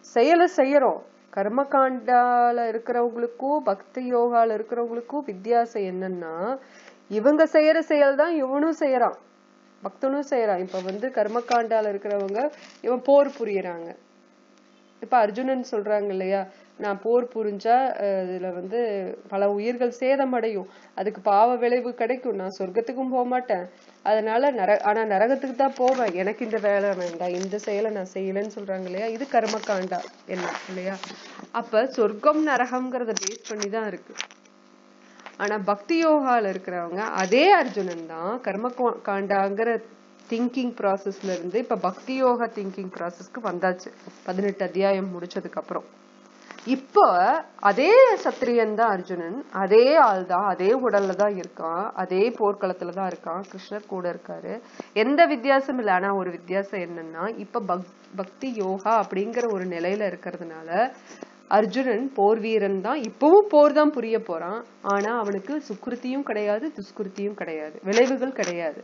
செயலை செய்யறோம், கர்ம காண்டால இருக்கிறவங்களுக்கும் பக்தி யோகால இருக்கிறவங்களுக்கும் வித்தியாசம் என்னன்னா, இவங்க செய்யற செயல் தான் இவனும் செய்யறான், பக்தனும் செய்யறான். இப்ப கர்ம காண்டால இருக்கிறவங்க இவன் போர் புரியறாங்க. இப்ப அர்ஜுனன் சொல்றாங்க இல்லையா, நான் போர் புரிஞ்சா இதுல பல உயிர்கள் சேதம் அடையும், அதுக்கு பாவ விளைவு கிடைக்கும், நான் சொர்க்கத்துக்கும் போக மாட்டேன், அதனால ஆனா நரகத்துக்கு தான் போவேன், எனக்கு இந்த வேலை வேண்டாம், இந்த செயலை நான் செய்யலன்னு சொல்றாங்க இல்லையா. இது கர்ம காண்டா என்ன இல்லையா? அப்ப சொர்க்கம் நரகம்ங்கிறத பேஸ் பண்ணிதான் இருக்கு. ஆனா பக்தி யோகால இருக்கிறவங்க அதே அர்ஜுனன் தான் கர்ம காண்டாங்கிற திங்கிங் ப்ராசஸ்ல இருந்து இப்ப பக்தி யோகா திங்கிங் ப்ராசஸ்க்கு வந்தாச்சு 18 அத்தியாயம் முடிச்சதுக்கு அப்புறம். இப்போ அதே சத்திரியன் தான் அர்ஜுனன், அதே ஆள் தான், அதே உடல்ல தான் இருக்கான், அதே போர்க்களத்துலதான் இருக்கான், கிருஷ்ணர் கூட இருக்காரு, எந்த வித்தியாசம் இல்லை. ஆனா ஒரு வித்தியாசம் என்னன்னா, இப்ப பக்தி யோகா அப்படிங்கிற ஒரு நிலையில இருக்கிறதுனால அர்ஜுனன் போர் வீரன் தான், இப்பவும் போர் தான் புரிய போறான். ஆனா அவனுக்கு சுக்கிருத்தியும் கிடையாது துஷ்கிருத்தியும் கிடையாது, விளைவுகள் கிடையாது.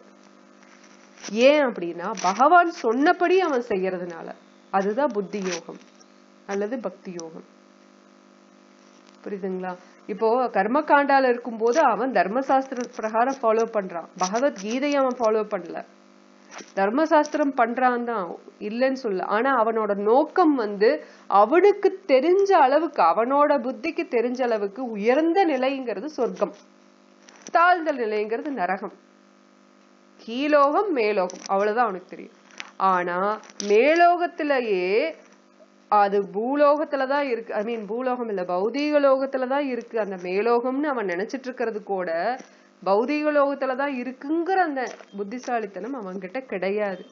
ஏன் அப்படின்னா பகவான் சொன்னபடி அவன் செய்யறதுனால. அதுதான் புத்தி யோகம் அல்லது பக்தி யோகம். புரியுதுங்களா? இப்போ கர்ம காண்டால இருக்கும் போது அவன் தர்மசாஸ்திர பிரகாரம் ஃபாலோ பண்றான், பகவத்கீதையை அவன் ஃபாலோ பண்ணல. தர்மசாஸ்திரம் பண்றான் தான், இல்லைன்னு சொல்ல. ஆனா அவனோட நோக்கம் அவனுக்கு தெரிஞ்ச அளவுக்கு, அவனோட புத்திக்கு தெரிஞ்ச அளவுக்கு உயர்ந்த நிலைங்கிறது சொர்க்கம், தாழ்ந்த நிலைங்கிறது நரகம், கீழோகம் மேலோகம், அவ்வளவுதான் அவனுக்கு தெரியும். ஆனா மேலோகத்திலேயே அது பூலோகத்துலதான் இருக்கு. ஐ மீன் பூலோகம் இல்ல, பௌதீக லோகத்துலதான் இருக்கு. அந்த மேலோகம்னு அவன் நினைச்சிட்டு இருக்கிறது கூட பௌதீக லோகத்துலதான் இருக்குங்கிற அந்த புத்திசாலித்தனம் அவன்கிட்ட கிடையாது.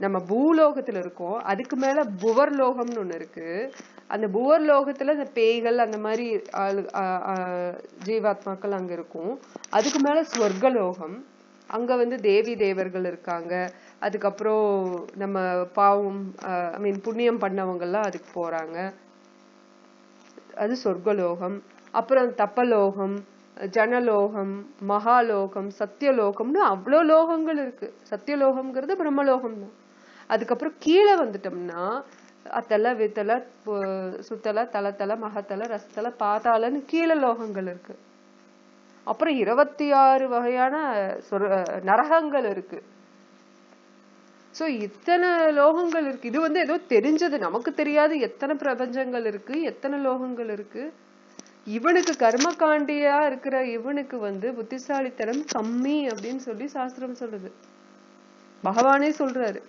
நம்ம பூலோகத்துல இருக்கோம், அதுக்கு மேல புவர் லோகம்னு ஒண்ணு இருக்கு. அந்த புவர் லோகத்துல இந்த பேய்கள் அந்த மாதிரி ஜீவாத்மாக்கள் அங்க இருக்கும். அதுக்கு மேல ஸ்வர்கலோகம், அங்க வந்து தேவி தேவர்கள் இருக்காங்க. அதுக்கப்புறம் நம்ம பாவம் ஐ மீன் புண்ணியம் பண்ணவங்க எல்லாம் அதுக்கு போறாங்க, அது சொர்க்கலோகம். அப்புறம் தப்பலோகம், ஜனலோகம், மகாலோகம், சத்தியலோகம்னு அவ்வளோ லோகங்கள் இருக்கு. சத்தியலோகம்ங்கிறது பிரம்மலோகம் தான். அதுக்கப்புறம் கீழே வந்துட்டோம்னா அத்தல வித்தல சுத்தல தலத்தல மகத்தல ரசத்தல பாதாளன்னு கீழே லோகங்கள் இருக்கு. அப்புறம் 26 வகையான நரகங்கள் இருக்கு. சோ இத்தனை லோகங்கள் இருக்கு. இது வந்து ஏதோ தெரிஞ்சது, நமக்கு தெரியாது எத்தனை பிரபஞ்சங்கள் இருக்கு, எத்தனை லோகங்கள் இருக்கு. இவனுக்கு கர்மகாண்டியா இருக்கிற இவனுக்கு வந்து புத்திசாலித்தனம் கம்மி அப்படின்னு சொல்லி சாஸ்திரம் சொல்லுது, பகவானே சொல்றாரு.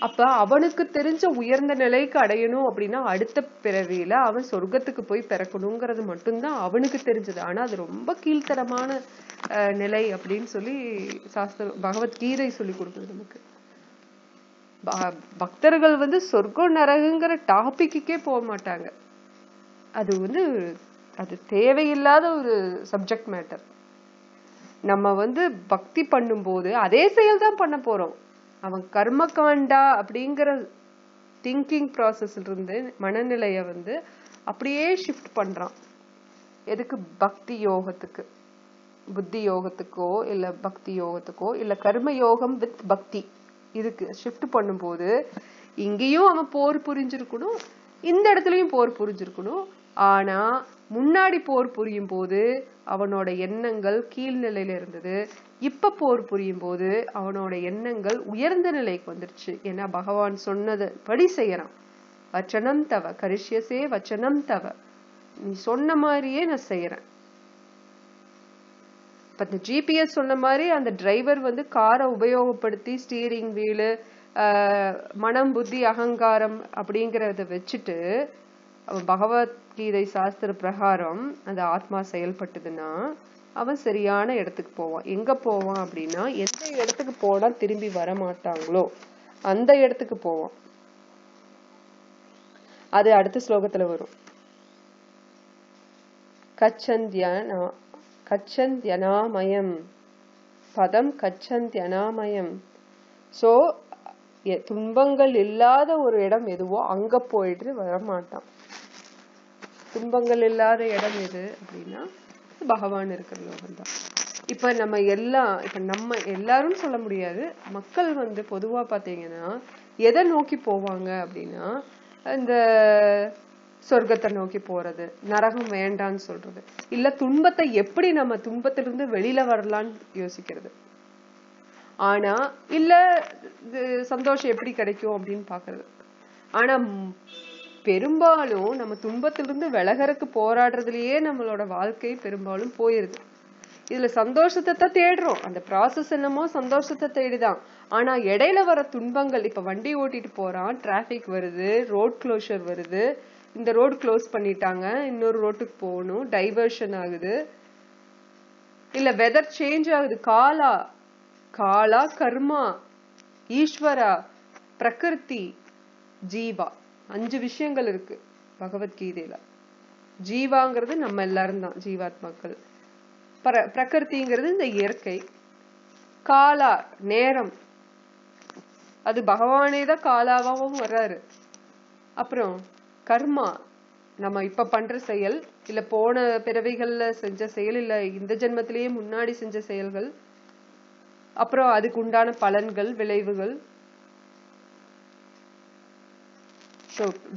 அப்ப அவனுக்கு தெரிஞ்ச உயர்ந்த நிலைக்கு அடையணும் அப்படின்னா அடுத்த பிறவியில அவன் சொர்க்கத்துக்கு போய் பிறக்கணுங்கிறது மட்டும்தான் அவனுக்கு தெரிஞ்சது. ஆனா அது ரொம்ப கீழ்த்தரமான நிலை அப்படின்னு சொல்லி சாஸ்திரம் பகவத்கீதை சொல்லி கொடுக்குது நமக்கு. பக்தர்கள் வந்து சொர்க்கம் நரகங்கிற டாபிக்கே போக மாட்டாங்க. அது வந்து அது தேவையில்லாத ஒரு சப்ஜெக்ட் மேட்டர். நம்ம வந்து பக்தி பண்ணும்போது அதே செயல் தான் பண்ண போறோம். அவன் கர்மகாண்டா அப்படிங்கிற திங்கிங் ப்ராசஸ்ல இருந்து மனநிலைய வந்து அப்படியே ஷிஃப்ட் பண்றான். எதுக்கு? பக்தி யோகத்துக்கு, புத்தி யோகத்துக்கோ இல்ல பக்தி யோகத்துக்கோ இல்ல கர்ம யோகம் வித் பக்தி, இதுக்கு ஷிஃப்ட் பண்ணும்போது இங்கேயும் அவன் போர் புரிஞ்சிருக்கணும், இந்த இடத்துலயும் போர் புரிஞ்சிருக்கணும். ஆனா முன்னாடி போர் புரியும் போது அவனோட எண்ணங்கள் கீழ்நிலையில இருந்தது, இப்ப போர் புரியும் போது அவனோட எண்ணங்கள் உயர்ந்த நிலைக்கு வந்துருச்சு. ஏன்னா பகவான் சொன்னது படி செய்யறான். வச்சனம் தவ கரிஷ்யசே வச்சனம் தவ, நீ சொன்ன மாதிரியே நான் செய்யறேன். இப்ப இந்த ஜிபிஎஸ் சொன்ன மாதிரி அந்த டிரைவர் வந்து காரை உபயோகப்படுத்தி ஸ்டீரிங் வீலு மனம் புத்தி அகங்காரம் அப்படிங்கறத வச்சுட்டு பகவத்கீதை சாஸ்திர பிரகாரம் அந்த ஆத்மா செயல்பட்டதுன்னா அவன் சரியான இடத்துக்கு போவான். எங்க போவான் அப்படின்னா எந்த இடத்துக்கு போனா திரும்பி வர மாட்டாங்களோ அந்த இடத்துக்கு போவான். அது அடுத்த ஸ்லோகத்துல வரும். கச்சந்தியனாமயம் பதம் கச்சந்தியனாமயம். சோ துன்பங்கள் இல்லாத ஒரு இடம் எதுவோ அங்க போயிட்டு வரமாட்டான். துன்பங்கள் இல்லாத இடம் எது அப்படின்னா பகவான் இருக்கிற லோகம் தான். இப்ப நம்ம எல்லாரும் சொல்ல முடியாது, மக்கள் வந்து பொதுவா பாத்தீங்கன்னா எதை நோக்கி போவாங்க அப்படின்னா இந்த சொர்க்கத்தை நோக்கி போறது, நரகம் வேண்டான்னு சொல்றது, இல்ல துன்பத்தை எப்படி நம்ம துன்பத்திலிருந்து வெளியில வரலான்னு யோசிக்கிறது. ஆனா இல்ல சந்தோஷம் எப்படி கிடைக்கும் அப்படின்னு பாக்குறது. ஆனா பெரும்பாலும் நம்ம துன்பத்திலிருந்து விலகறக்கு போராடுறதுலயே நம்மளோட வாழ்க்கை பெரும்பாலும் போயிருது. இதுல சந்தோஷத்தை தான் தேடுறோம், அந்த ப்ராசஸ் என்னமோ சந்தோஷத்தை தேடிதான். ஆனா இடையில வர துன்பங்கள், இப்ப வண்டி ஓட்டிட்டு போறான், டிராபிக் வருது, ரோட் க்ளோஷர் வருது, இந்த ரோடு க்ளோஸ் பண்ணிட்டாங்க, இன்னொரு ரோட்டுக்கு போகணும், டைவர்ஷன் ஆகுது, இல்ல வெதர் சேஞ்ச் ஆகுது, காலா கர்மா ஈஸ்வரா பிரகிருதி ஜீவா, 5 விஷயங்கள் இருக்கு பகவத்கீதையில. ஜீவாங்கிறது நம்ம எல்லாரும் தான் ஜீவாத்மாக்கள், பிரகிருதிங்கிறது இந்த இயற்கை, காலா நேரம், அது பகவானே தான் காலாவும் வர்றாரு. அப்புறம் கர்மா, நம்ம இப்ப பண்ற செயல், இல்ல போன பிறவிகள்ல செஞ்ச செயல், இல்ல இந்த ஜென்மத்திலேயே முன்னாடி செஞ்ச செயல்கள், அப்புறம் அதுக்கு உண்டான பலன்கள் விளைவுகள்.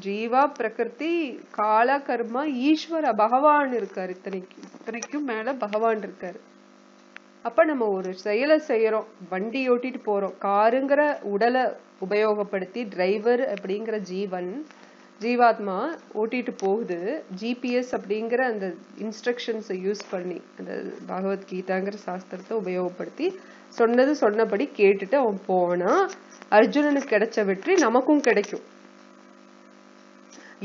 ஜீவா பிரகிருதி கால கர்மா ஈஸ்வர, பகவான் இருக்காரு. இத்தனைக்கும் மேல பகவான் இருக்காரு. அப்ப நம்ம ஒரு செயலை செய்யறோம், வண்டி ஓட்டிட்டு போறோம், காருங்கிற உடலை உபயோகப்படுத்தி டிரைவர் அப்படிங்கிற ஜீவாத்மா ஓட்டிட்டு போகுது. ஜிபிஎஸ் அப்படிங்கிற அந்த இன்ஸ்ட்ரக்ஷன்ஸை யூஸ் பண்ணி, அந்த பகவத்கீதாங்கிற சாஸ்திரத்தை உபயோகப்படுத்தி சொன்னபடி கேட்டுட்டு அவன் போனா அர்ஜுனனுக்கு கிடைச்ச வெற்றி நமக்கும் கிடைக்கும்.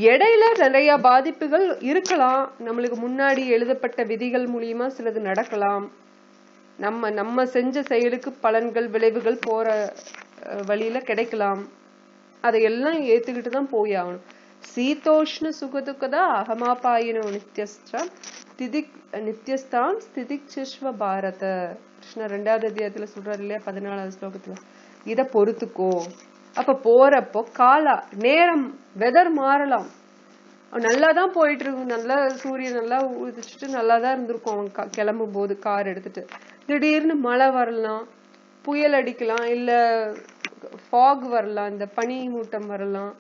இடையில நிறைய பாதிப்புகள் இருக்கலாம். நம்மளுக்கு முன்னாடி எழுதப்பட்ட விதிகள் மூலியமா சிலது நடக்கலாம். நம்ம செஞ்ச செயலுக்கு பலன்கள் விளைவுகள் போற வழியில கிடைக்கலாம். அதையெல்லாம் ஏத்துக்கிட்டு தான் போய் ஆகணும். சீதோஷ்ண சுகதுக்கதா அகமாபாயினோ நித்யஸ்தான் ஸ்திதிக்ஷஸ்வ பாரத. கிருஷ்ணர் 2வது அத்தியாயத்துல சொல்றாரு இல்லையா, 14வது ஸ்லோகத்துல, இத பொறுத்துக்கோ. அப்ப போறப்போ காலா நேரம் வெதர் மாறலாம். நல்லாதான் போயிட்டு இருக்கும், நல்லா சூரியன் நல்லா உதிச்சுட்டு நல்லாதான் இருந்திருக்கும் அவன் கிளம்பும் போது கார் எடுத்துட்டு. திடீர்னு மழை வரலாம், புயல் அடிக்கலாம், இல்ல ஃபாக் வரலாம், இந்த பனி மூட்டம் வரலாம்.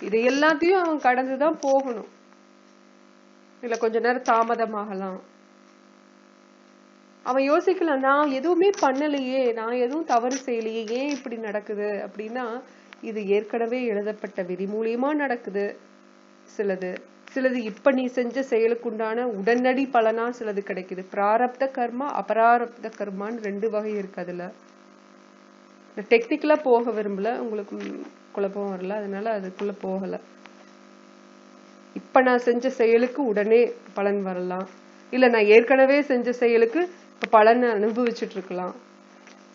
இது எல்லாத்தையும் அவன் கடந்துதான் போகணும். இல்ல கொஞ்ச நேரம் தாமதமாகலாம். அவன் யோசிக்கலாம், நான் எதுவுமே பண்ணலையே, நான் எதுவும் தவறு செய்யலையே, ஏன் இப்படி நடக்குது அப்படின்னா, இது ஏற்கனவே எழுதப்பட்ட விதி மூலியமா நடக்குது. சிலது இப்ப நீ செஞ்ச செயலுக்கு உண்டான உடனடி பலனா சிலது கிடைக்குது. பிராரப்த கர்மா அபராரப்த கர்மான்னு 2 வகை இருக்கு. அதுல டெக்னிக்கலா போக விரும்பல, உங்களுக்கு குழப்பம் வரல, அதனால அதுக்குள்ள போகல. இப்ப நான் செஞ்ச செயலுக்கு உடனே பலன் வரலாம், இல்ல நான் ஏற்கனவே செஞ்ச செயலுக்கு இப்ப பலன் அனுபவிச்சுட்டு இருக்கலாம்.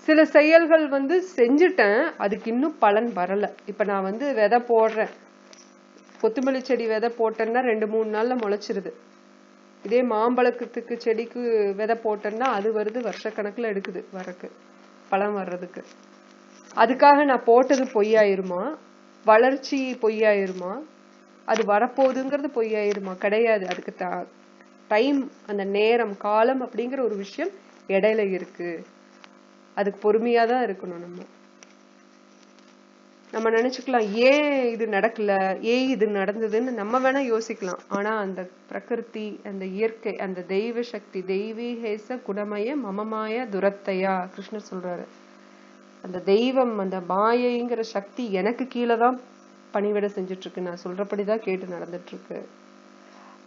சில செயல்கள் செஞ்சுட்டேன், அதுக்கு இன்னும் பலன் வரல. இப்ப நான் விதை போடுறேன், கொத்தமல்லி செடி விதை போட்டேன்னா 2-3 நாள்ல முளைச்சிருது. இதே மாம்பழத்துக்கு செடிக்கு விதை போட்டேன்னா அது வருது, வருஷக்கணக்குல எடுக்குது வரக்கு, பழம் வர்றதுக்கு. அதுக்காக நான் போட்டது பொய்யாயிருமா? வளர்ச்சி பொய்யாயிருமா? அது வரப்போகுதுங்கிறது பொய்யாயிருமா? கிடையாது. அதுக்கு டைம், அந்த நேரம், காலம் அப்படிங்கிற ஒரு விஷயம் இடையில இருக்கு. அதுக்கு பொறுமையாதான் இருக்கணும். நம்ம நினைச்சுக்கலாம், ஏன் இது நடக்கல, ஏன் இது நடந்ததுன்னு நம்ம வேணா யோசிக்கலாம். ஆனா அந்த பிரகிருதி, அந்த இயற்கை, அந்த தெய்வ சக்தி, தெய்வீ ஹேச குணமய மமமாய துரத்தையா கிருஷ்ணர் சொல்றாரு. அந்த தெய்வம், அந்த மாயைங்கிற சக்தி எனக்கு கீழேதான் பணிவிட செஞ்சுட்டு இருக்கு, நான் சொல்றபடிதான் கேட்டு நடந்துட்டு இருக்கு.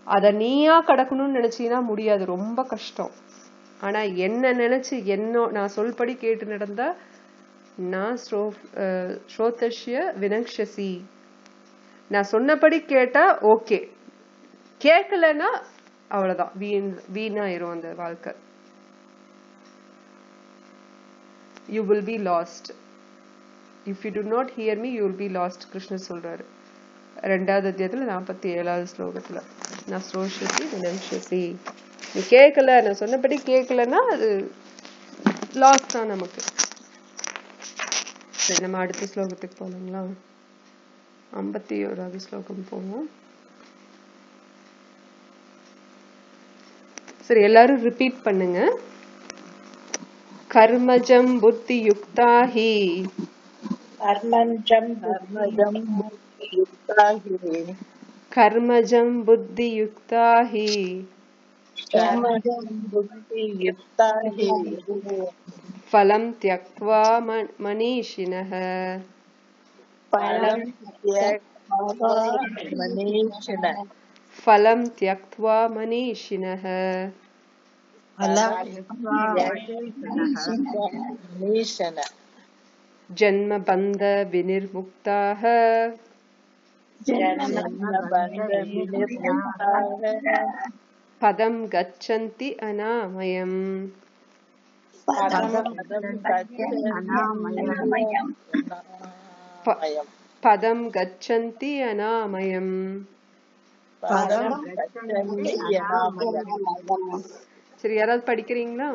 அத நீயா கடக்கணும்னு நினைச்சீங்கன்னா முடியாது, ரொம்ப கஷ்டம். ஆனா என்ன நினைச்சு நான் சொல்படி கேட்டு நடந்தா நான் ஸ்ரோதஸ்ய வினக்ஷசி, நான் சொன்னபடி கேட்டா ஓகே, கேட்கலன்னா அவ்வளவுதான், வீணாயிரும் அந்த வாழ்க்கை. You will be lost. If you do not hear me, you will be lost. கிருஷ்ணர் சொல்றாரு 2வது அத்தியாயத்துல 47வது ஸ்லோகத்துல. நான் ஸ்ரோஷசி வினக்ஷசி, நீ கேட்கல, நான் சொன்னபடி கேட்கலன்னா அது லாஸ் தான் நமக்கு. சரி, நம்ம அடுத்த ஸ்லோகத்துக்கு போலாங்களா? 51வது ஸ்லோகம் போவோம். சரி, எல்லாரும் ரிப்பீட் பண்ணுங்க. கர்மஜம் புத்தி யுக்தாஹி, கர்மஜம் கர்மஜம் புத்தி யுக்தாஹி, ஃபலம் த்யக்த்வா மனீஷினஹ, ஃபலம் த்யக்த்வா மனீஷினஹ, ஜன்ம பந்த விநிர்முக்தாஹ, பதம் கச்சந்தி அநாமயம். பதம் கச்சந்தி அநாமயம். சரி, யாராவது படிக்கிறீங்களா?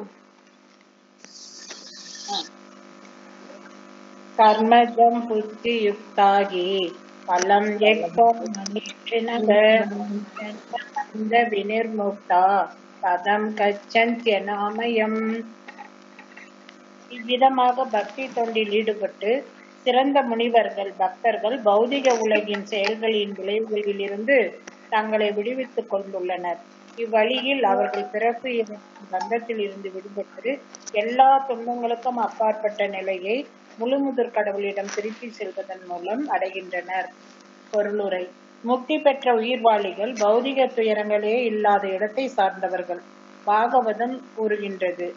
கர்மஜம் புத்தி யுக்தாகி பலம் யக்த்வம் மனீஷினஹ விநிர்முக்தா பதம் கச்சந்த்யநாமயம். இவ்விதமாக பக்தி தொண்டில் ஈடுபட்டு சிறந்த முனிவர்கள், பக்தர்கள் பௌதிக உலகின் செயல்களின் விளைவுகளில் இருந்து தங்களை விடுவித்துக் கொண்டுள்ளனர். இவ்வழியில் அவர்கள் பிறப்பு பந்தத்தில் இருந்து விடுபட்டு எல்லா துன்பங்களுக்கும் அப்பாற்பட்ட நிலையை முழுமுதற் கடவுளிடம் திருப்பி செல்வதன் மூலம் அடைகின்றனர். பொருளுரை: முக்தி பெற்ற உயிர்வாளிகள் பௌதிக துயரங்களே இல்லாத இடத்தை சார்ந்தவர்கள். பாகவதம் கூறுகின்றது,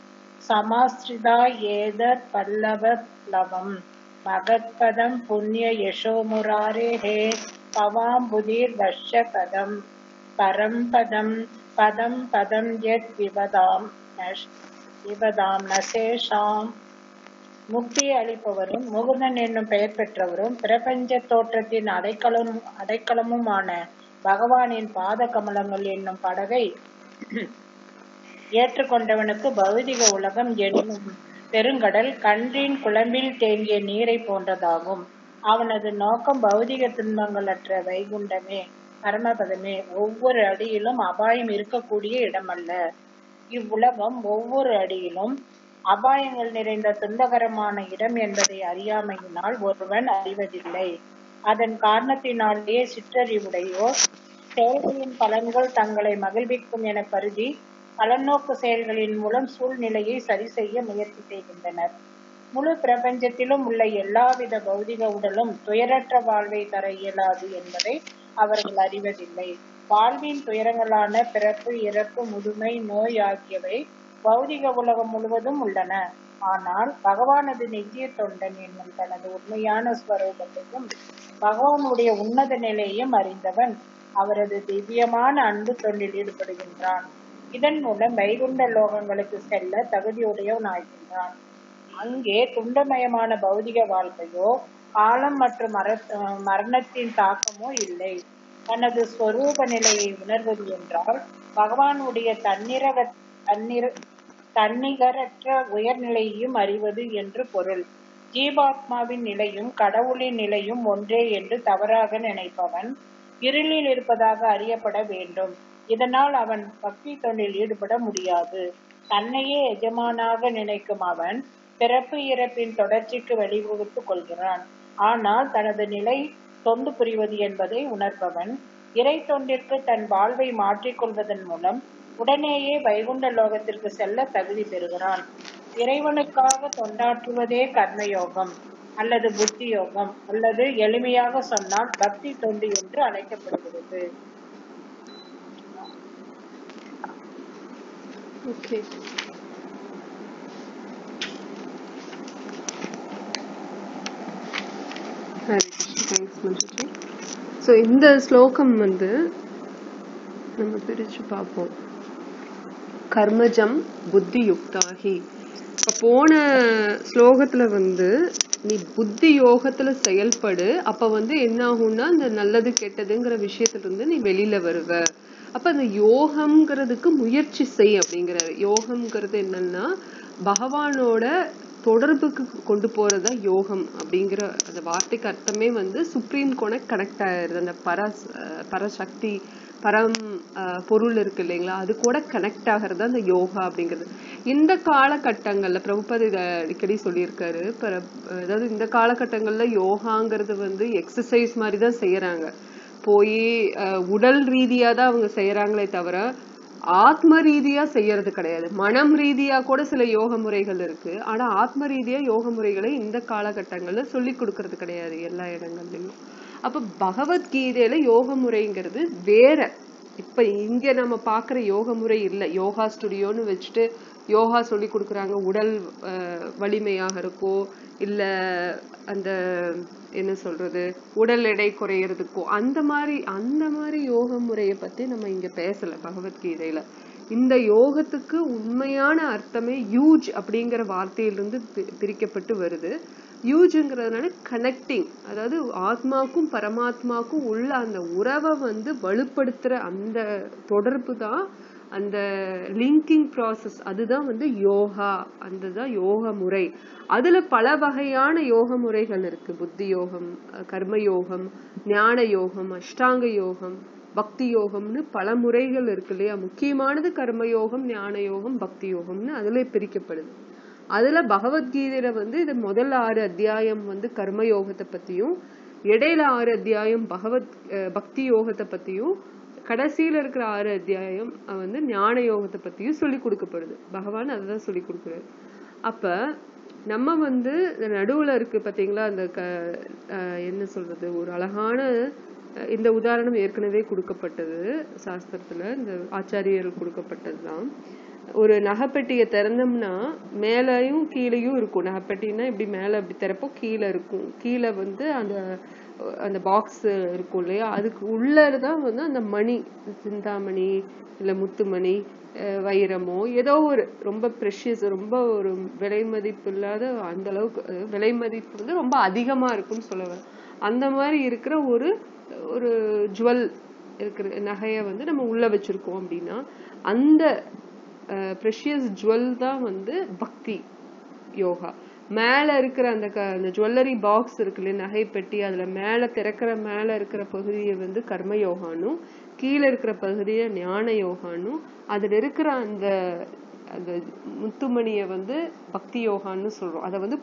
சமாஸ்ரிதா ஏதர் பல்லவ பிளவம் மகத்பதம் புண்ணிய யசோமுராரே ஹே பவாம் புதிர் வர்ஷ பதம் பரம் பதம் பதம் பதம் யத் விவதாம் நசேஷாம். முக்தியை அளிப்பவரும் முகுந்தன் என்னும் பெயர் பெற்றவரும் பிரபஞ்ச தோற்றத்தின் அடைக்கலமுமான பகவானின் பாத கமலங்கள் என்னும் படகை ஏற்றுக்கொண்டவனுக்கு பௌதிக உலகம் என்னும் பெருங்கடல் கன்றின் குழம்பில் தேங்கிய நீரை போன்றதாகும். அவனது நோக்கம் பௌதிக துன்பங்களற்ற வைகுண்டமே, பரமபதமே. ஒவ்வொரு அடியிலும் அபாயம் இருக்கக்கூடிய இடமல்ல. இவ்வுலகம் ஒவ்வொரு அடியிலும் அபாயங்கள் நிறைந்த துன்பகரமான இடம் என்பதை அறியாமையினால் ஒருவன் அறிவதில்லை. அதன் காரணத்தினாலேயே சிற்றறிவுடையோர் செயல்களின் பலன்கள் தங்களை மகிழ்விக்கும் என கருதி பலநோக்கு செயல்களின் மூலம் சூழ்நிலையை சரி செய்ய முயற்சி செய்கின்றனர். முழு பிரபஞ்சத்திலும் உள்ள எல்லாவித பௌதிக உடலும் துயரற்ற வாழ்வை தர இயலாது என்பதை அவர்கள் அறிவதில்லை. வாழ்வின் துயரங்களான பிறப்பு, இறப்பு, முதுமை, நோய் ஆகியவை பௌதிக உலகம் முழுவதும் உள்ளன. ஆனால் பகவானது நித்திய தொண்டன் என்னும் தனது உண்மையான ஸ்வரூபத்தையும் பகவானுடைய உன்னத நிலையையும் அறிந்தவன் அவரது திவ்யமான அன்பு தொண்டில் ஈடுபடுகின்றான். இதன் மூலம் வைகுண்ட லோகங்களுக்கு செல்ல தகுதியுடையவன் ஆகின்றான். அங்கே துண்டமயமான பௌதிக வாழ்க்கையோ காலம் மற்றும் மரணத்தின் தாக்கமோ இல்லை. தனது ஸ்வரூப நிலையை உணர்வது என்றால் பகவானுடைய தன்னிகரற்ற உயர்நிலையையும் அறிவது என்று பொருள். ஜீவாத்மாவின் நிலையும் கடவுளின் நிலையும் ஒன்றே என்று தவறாக நினைப்பவன் இருளில் இருப்பதாக அறியப்பட வேண்டும். இதனால் அவன் பக்தி தொண்டில் ஈடுபட முடியாது. தன்னையே எஜமானாக நினைக்கும் அவன் பிறப்பு இறப்பின் தொடர்ச்சிக்கு வழிவகுத்துக் கொள்கிறான். ஆனால் தனது நிலை தொண்டு புரிவது என்பதை உணர்பவன் இறை தொண்டிற்கு தன் வாழ்வை மாற்றிக்கொள்வதன் மூலம் உடனேயே வைகுண்ட லோகத்திற்கு செல்ல தகுதி பெறுகிறான். இறைவனுக்காக தொண்டாற்றுவதே கர்மயோகம் அல்லது புத்தி யோகம், அல்லது எளிமையாக சொன்னால் பக்தி தொண்டு என்று அழைக்கப்படுகிறது. Okay. ஸோ இந்த ஸ்லோகம் வந்து நம்ம பிரிச்சு பார்ப்போம். கர்மஜம் புத்தி யுக்தாகி. இப்போ போன ஸ்லோகத்துல வந்து நீ புத்தி யோகத்துல செயல்படு, அப்ப வந்து என்ன ஆகும்னா இந்த நல்லது கெட்டதுங்கிற விஷயத்துல இருந்து நீ வெளியில வருவ. அப்ப அந்த யோகம்ங்கிறதுக்கு முயற்சி செய் அப்படிங்கிறாரு. யோகம்ங்கிறது என்னன்னா பகவானோட தொடர்புக்கு கொண்டு போறதா யோகம் அப்படிங்கிற அந்த வார்த்தைக்கு அர்த்தமே வந்து சுப்ரீம் கனெக்ட் ஆயிருது. அந்த பரசக்தி பரம் பொருள் இருக்கு இல்லைங்களா, அது கூட கனெக்ட் ஆகிறது அந்த யோகா அப்படிங்கிறது. இந்த காலகட்டங்கள்ல பிரபுபாத் இதை அடிக்கடி சொல்லியிருக்காரு. அதாவது இந்த காலகட்டங்கள்ல யோகாங்கிறது வந்து எக்ஸசைஸ் மாதிரிதான் செய்யறாங்க. போய் உடல் ரீதியா தான் அவங்க செய்யறாங்களே தவிர ஆத்ம ரீதியா செய்யறது கிடையாது. மனம் ரீதியா கூட சில யோக முறைகள் இருக்கு. ஆனா ஆத்ம ரீதியா யோக முறைகளை இந்த காலகட்டங்கள்ல சொல்லி கொடுக்கறது கிடையாது எல்லா இடங்கள்லயும். அப்ப பகவத்கீதையில யோக முறைங்கிறது வேற. இப்ப இங்க நம்ம பாக்குற யோக முறை இல்ல. யோகா ஸ்டுடியோன்னு வச்சுட்டு யோகா சொல்லி கொடுக்குறாங்க. உடல் வலிமையாக இருக்கோ இல்ல அந்த என்ன சொல்றது உடல் எடை குறையறதுக்கோ அந்த மாதிரி யோக முறையை பத்தி நம்ம இங்க பேசல பகவத்கீதையில. இந்த யோகத்துக்கு உண்மையான அர்த்தமே யூஜ் அப்படிங்கிற வார்த்தையிலிருந்து பிரிக்கப்பட்டு வருது. யூஜ்ங்கிறதுனால கனெக்டிங், அதாவது ஆத்மாக்கும் பரமாத்மாக்கும் உள்ள அந்த உறவை வந்து வலுப்படுத்துற அந்த தொடர்பு தான் அந்த லிங்கிங் ப்ராசஸ். அதுதான் வந்து யோகா, அதுதான் யோக முறை. அதுல பல வகையான யோக முறைகள் இருக்கு. புத்தி யோகம், கர்ம யோகம், ஞான யோகம், அஷ்டாங்க யோகம், பக்தி யோகம்னு பல முறைகள் இருக்கு இல்லையா. முக்கியமானது கர்ம யோகம், ஞான யோகம், பக்தி யோகம்னு அதுல பிரிக்கப்படுது. அதுல பகவத்கீதையில வந்து இது முதல் 6 அத்தியாயம் வந்து கர்ம யோகத்தை பத்தியும், இடையில 6 அத்தியாயம் பக்தி யோகத்தை பத்தியும், கடைசியில இருக்கிற 6 அத்தியாயம் வந்து ஞான யோகத்தை பத்தியும் சொல்லி கொடுக்கப்படுது. பகவான் அதுதான் சொல்லி கொடுக்குறாரு. அப்ப நம்ம வந்து நடுவுல இருக்கு பாத்தீங்களா அந்த என்ன சொல்றது ஒரு அழகான இந்த உதாரணம் ஏற்கனவே கொடுக்கப்பட்டது சாஸ்திரத்துல, இந்த ஆச்சாரியர்கள் கொடுக்கப்பட்டதுதான். ஒரு நகைப்பெட்டியை திறந்தோம்னா மேலையும் கீழையும் இருக்கும். நகைப்பெட்டின்னா இப்படி மேல இப்படி திறப்போம், கீழே இருக்கும். கீழே வந்து அந்த அந்த பாக்ஸ் இருக்கும் இல்லையா, அதுக்கு உள்ளதான் வந்து அந்த மணி, சிந்தாமணி இல்ல முத்துமணி, வைரமோ ஏதோ ஒரு ரொம்ப ப்ரெஷியஸ், ரொம்ப ஒரு விலை மதிப்பு இல்லாத, அந்த அளவுக்கு விலை மதிப்பு வந்து ரொம்ப அதிகமா இருக்கும்னு சொல்லுவேன். அந்த மாதிரி இருக்கிற ஒரு ஒரு ஜுவல் இருக்கிற நகைய வந்து நம்ம உள்ள வச்சிருக்கோம் அப்படின்னா அந்த ப்ரெஷியஸ் ஜுவல் தான் வந்து பக்தி யோகா. மேல இருக்கிற அந்த ஜுவல்லரி பாக்ஸ் இருக்குல்ல, நகை பெட்டி, அதுல மேல திறக்கிற மேல இருக்கிற பகுதியை வந்து கர்ம யோகானும், கீழே இருக்கிற பகுதியை ஞான யோகானும், அதுல இருக்கிற அந்த அந்த முத்துமணிய வந்து பக்தி யோகான்னு சொல்றோம். அதை வந்து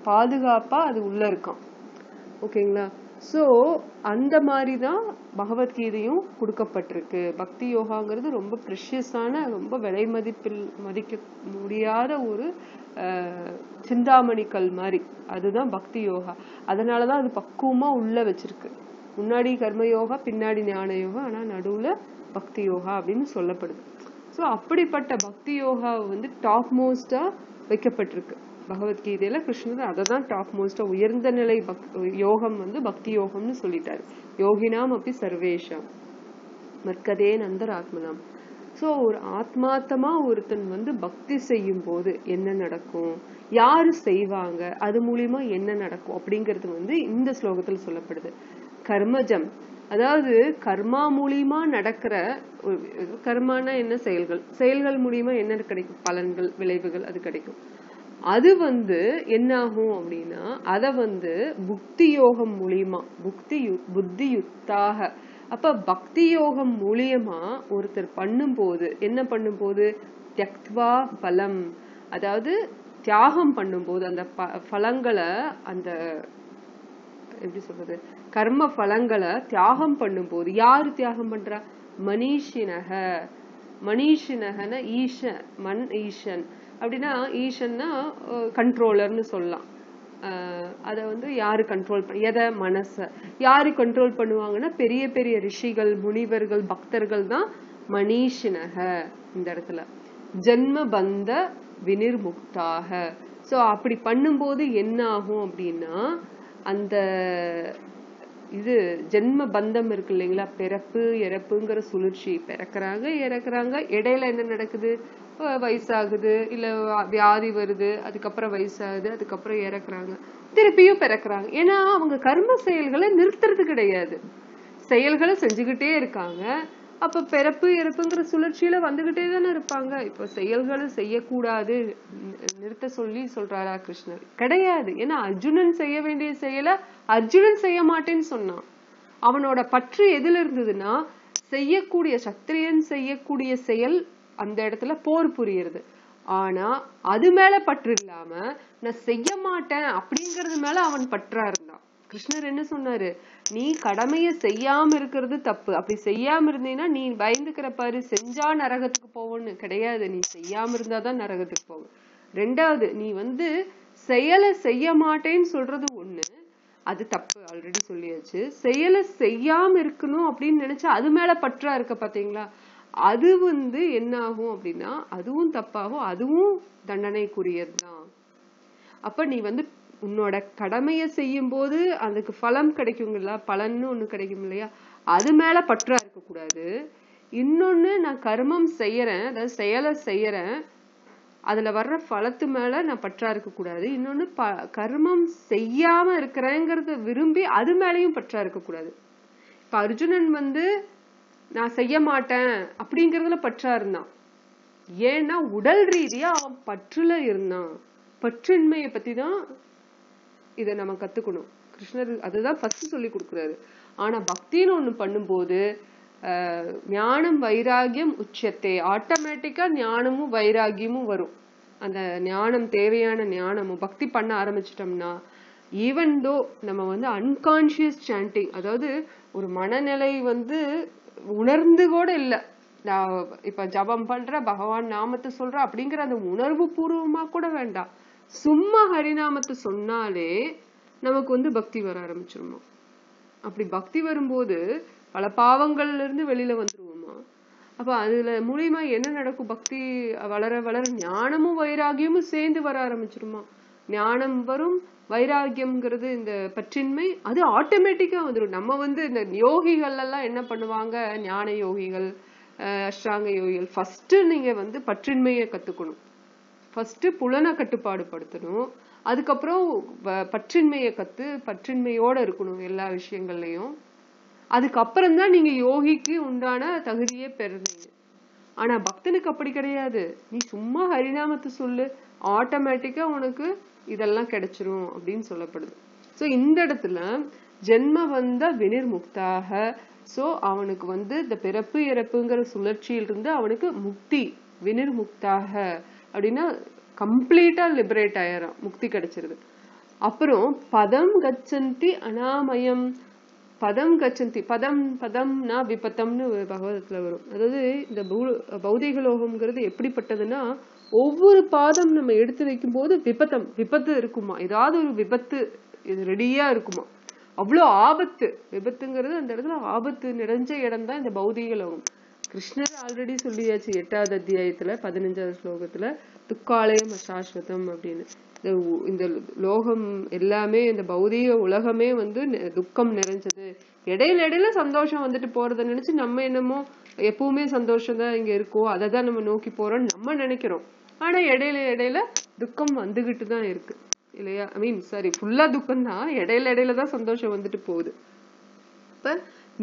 பாதுகாப்பா அது உள்ள இருக்கும். ஓகேங்களா? சோ அந்த மாதிரிதான் பகவத்கீதையும் கொடுக்கப்பட்டிருக்கு. பக்தி யோகாங்கிறது ரொம்ப ப்ரெஷியஸான, ரொம்ப விலை மதிக்க முடியாத ஒரு சிந்தாமணி கல் மாதிரி. அதுதான் பக்தி யோகா. அதனாலதான் அது பக்குவமா உள்ள வச்சிருக்கு. முன்னாடி கர்ம யோகா, பின்னாடி ஞான யோகா, ஆனா நடுவுல பக்தி யோகா அப்படின்னு சொல்லப்படுது. சோ அப்படிப்பட்ட பக்தி யோகா வந்து டாப் மோஸ்டா வைக்கப்பட்டிருக்கு பகவத்கீதையில. கிருஷ்ணர் அதை தான் டாப் மோஸ்டா உயர்ந்த நிலை யோகம் வந்து பக்தி யோகம்னு சொல்லிட்டாரு. யோகினாம் அப்படி சர்வேஷாம் மர்க்கதே நந்தர் ஆத்மனாம். சோ ஒரு ஆத்மாத்தமா ஒருத்தன் வந்து பக்தி செய்யும் போது என்ன நடக்கும், யாரு செய்வாங்க, அது மூலியமா என்ன நடக்கும் அப்படிங்கிறது வந்து இந்த ஸ்லோகத்தில் சொல்லப்படுது. கர்மஜம், அதாவது கர்மா மூலியமா நடக்கிற, கர்மானா என்ன, செயல்கள், செயல்கள் மூலியமா என்ன கிடைக்கும், பலன்கள், விளைவுகள், அது கிடைக்கும். அது வந்து என்ன ஆகும் அப்படின்னா அத வந்து புக்தி யோகம் மூலியமா, புத்தி யுக்தாக. அப்ப பக்தி யோகம் மூலியமா ஒருத்தர் பண்ணும்போது என்ன பண்ணும்போது, தியக்த்வா பலம், அதாவது தியாகம் பண்ணும்போது அந்த பலங்களை, அந்த எப்படி சொல்றது, கர்ம பலங்களை தியாகம் பண்ணும்போது, யாரு தியாகம் பண்றா, மனிஷினக. மனிஷினகன ஈஷன், மண் ஈஷன் அப்படின்னா, ஈஷன்னா கண்ட்ரோலர்னு சொல்லலாம். அத வந்து யாரு கண்ட்ரோல் எதை, மனச யாரு கண்ட்ரோல் பண்ணுவாங்கன்னா பெரிய பெரிய ரிஷிகள், முனிவர்கள், பக்தர்கள் தான் மனிஷினக இந்த இடத்துல. ஜென்ம பந்த வினிர்முக்தாக. சோ அப்படி பண்ணும்போது என்ன ஆகும் அப்படின்னா, அந்த இது ஜென்ம பந்தம் இருக்கு இல்லைங்களா, பிறப்பு இறப்புங்கிற சுழற்சி, பிறக்கிறாங்க இறக்குறாங்க, இடையில என்ன நடக்குது, வயசாகுது, இல்ல வியாதி வருது, அதுக்கப்புறம் வயசாகுது, அதுக்கப்புறம் இறக்குறாங்க, திருப்பியும் பிறக்குறாங்க. ஏன்னா அவங்க கர்ம செயல்களை நிறுத்துறது கிடையாது, செயல்களை செஞ்சுக்கிட்டே இருக்காங்க. அப்ப பிறப்பு இறப்புங்கிற சுழற்சியில வந்துகிட்டே தானே இருப்பாங்க. இப்ப செயல்களை செய்யக்கூடாது நிறுத்த சொல்லி சொல்றாரா கிருஷ்ணர்? கிடையாது. ஏன்னா அர்ஜுனன் செய்ய வேண்டிய செயலை அர்ஜுனன் செய்ய மாட்டேன்னு சொன்னான். அவனோட பற்று எதுல இருந்ததுன்னா, செய்யக்கூடிய சத்திரியன் செய்யக்கூடிய செயல் அந்த இடத்துல போர் புரியுறது. ஆனா அது மேல பற்று இல்லாம நான் செய்ய மாட்டேன் அப்படிங்கறது மேல அவன் பற்றா இருந்தான். கிருஷ்ணர் என்ன சொன்னாரு, நீ கடமைய செய்யாம இருக்கிறது தப்பு, அப்படி செய்யாம இருந்தீங்கன்னா நீ பயந்துக்கிற பாரு, செஞ்சா நரகத்துக்கு போவோன்னு கிடையாது, நீ செய்யாம இருந்தாதான் நரகத்துக்கு போகும். ரெண்டாவது, நீ வந்து செயலை செய்ய மாட்டேன்னு சொல்றது ஒண்ணு, அது தப்பு, ஆல்ரெடி சொல்லியாச்சு. செயலை செய்யாம இருக்கணும் அப்படின்னு நினைச்சா அது மேல பற்றா இருக்க பாத்தீங்களா, அது வந்து என்ன ஆகும் அப்படின்னா அதுவும் தப்பாகும், அதுவும் தண்டனைக்குரியதுதான். அப்ப நீ வந்து உன்னோட கடமைய செய்யும் போது அதுக்கு பலம் கிடைக்குங்களா, பலன்னு ஒண்ணு கிடைக்கும் இல்லையா, அது மேல பற்றா இருக்க கூடாது. இன்னொன்னு, நான் கர்மம் செய்யறேன், அதாவது செயலை செய்யறேன், அதுல வர்ற பலத்து மேல நான் பற்றா இருக்க கூடாது. இன்னொன்னு, கர்மம் செய்யாம இருக்கிறேங்கிறத விரும்பி அது மேலயும் பற்றா இருக்க கூடாது. இப்ப அர்ஜுனன் வந்து நான் செய்ய மாட்டேன் அப்படிங்கறதுல பற்றா இருந்தான். ஏன்னா உடல் ரீதியா அவன் பற்றுல இருந்தான். பற்றின்மைய பத்தி தான் இத நம்ம கத்துக்கணும். கிருஷ்ணர் அதுதான் ஃபர்ஸ்ட் சொல்லி கொடுக்குறாரு. ஆனா பக்தின்னு ஒண்ணு பண்ணும்போது ஞானம் வைராகியம் உச்சத்தை, ஆட்டோமேட்டிக்கா ஞானமும் வைராகியமும் வரும். அந்த ஞானம், தேவையான ஞானமும் பக்தி பண்ண ஆரம்பிச்சிட்டோம்னா, ஈவன் தோ நம்ம வந்து அன்கான்சியஸ் சாண்டிங், அதாவது ஒரு மனநிலை வந்து உணர்ந்து கூட இல்ல, நான் இப்ப ஜபம் பண்ற, பகவான் நாமத்தை சொல்ற அப்படிங்கிற அந்த உணர்வு பூர்வமா கூட வேண்டாம், சும்மா ஹரிநாமத்தை சொன்னாலே நமக்கு வந்து பக்தி வர ஆரம்பிச்சிருமா. அப்படி பக்தி வரும்போது பல பாவங்கள்ல இருந்து வெளியில வந்துருவோமா. அப்ப அதுல மூலியமா என்ன நடக்கும்? பக்தி வளர வளர ஞானமும் வைராகியமும் சேர்ந்து வர ஆரம்பிச்சிருமா. ஞானம் வரும், வைராகியம்ங்கிறது இந்த பற்றின்மை அது ஆட்டோமேட்டிக்கா வந்துடும். நம்ம இந்த யோகிகள் எல்லாம் என்ன பண்ணுவாங்க, ஞான யோகிகள், அஷ்டாங்க யோகிகள், ஃபர்ஸ்ட் நீங்க பற்றின்மையை கத்துக்கணும். ஃபர்ஸ்ட் புலனை கட்டுப்பாடு படுத்தணும். அதுக்கப்புறம் பற்றின்மையை பற்றின்மையோட இருக்கணும் எல்லா விஷயங்கள்லயும். அதுக்கப்புறம் தான் நீங்க யோகிக்கு உண்டான தகுதியே பெறுறீங்க. ஆனா பக்தனுக்கு அப்படி கிடையாது. நீ சும்மா ஹரிநாமத்தை சொல்லு, ஆட்டோமேட்டிக்கா உனக்கு இதெல்லாம் கிடைச்சிரும் அப்படின்னு சொல்லப்படுது. சோ இந்த இடத்துல ஜென்ம வந்த வினிர்முக்தாக, சோ அவனுக்கு இந்த பிறப்பு இறப்புங்கிற சுழற்சியிலிருந்து அவனுக்கு முக்தி, வினிர்முக்தாக அப்படின்னா கம்ப்ளீட்டா லிபரேட் ஆயிரும், முக்தி கிடைச்சிருது. அப்புறம் பதம் கச்சந்தி அனாமயம், பதம் கச்சந்தி, பதம்னா விபத்தம்னு பகவதத்துல வரும். அதாவது இந்த பௌதிக லோகம்ங்கிறது எப்படிப்பட்டதுன்னா, ஒவ்வொரு பாதம் நம்ம எடுத்து வைக்கும் போது விபத்து இருக்குமா, ஏதாவது ஒரு விபத்து இது ரெடியா இருக்குமா, அவ்வளவு ஆபத்து. விபத்துங்கிறது அந்த இடத்துல ஆபத்து நிறைஞ்ச இடம் தான் இந்த பௌதிக லோகம். கிருஷ்ணர் ஆல்ரெடி சொல்லியாச்சு 8வது அத்தியாயத்துல 15வது ஸ்லோகத்துல, துக்காலயம் அசாஸ்வதம் அப்படின்னு. இந்த லோகம் எல்லாமே, இந்த பௌதிக உலகமே துக்கம் நிறைஞ்சது. இடையில சந்தோஷம் வந்துட்டு போறத நினைச்சு நம்ம என்னமோ எப்பவுமே சந்தோஷம் தான் இங்க இருக்கோம், அதை தான் நம்ம நோக்கி போறோம்னு நம்ம நினைக்கிறோம். ஆனா இடையில துக்கம் வந்துகிட்டு தான் இருக்கு இல்லையா? சாரி, ஃபுல்லா துக்கம் தான், இடையில தான் சந்தோஷம் வந்துட்டு போகுது. அப்ப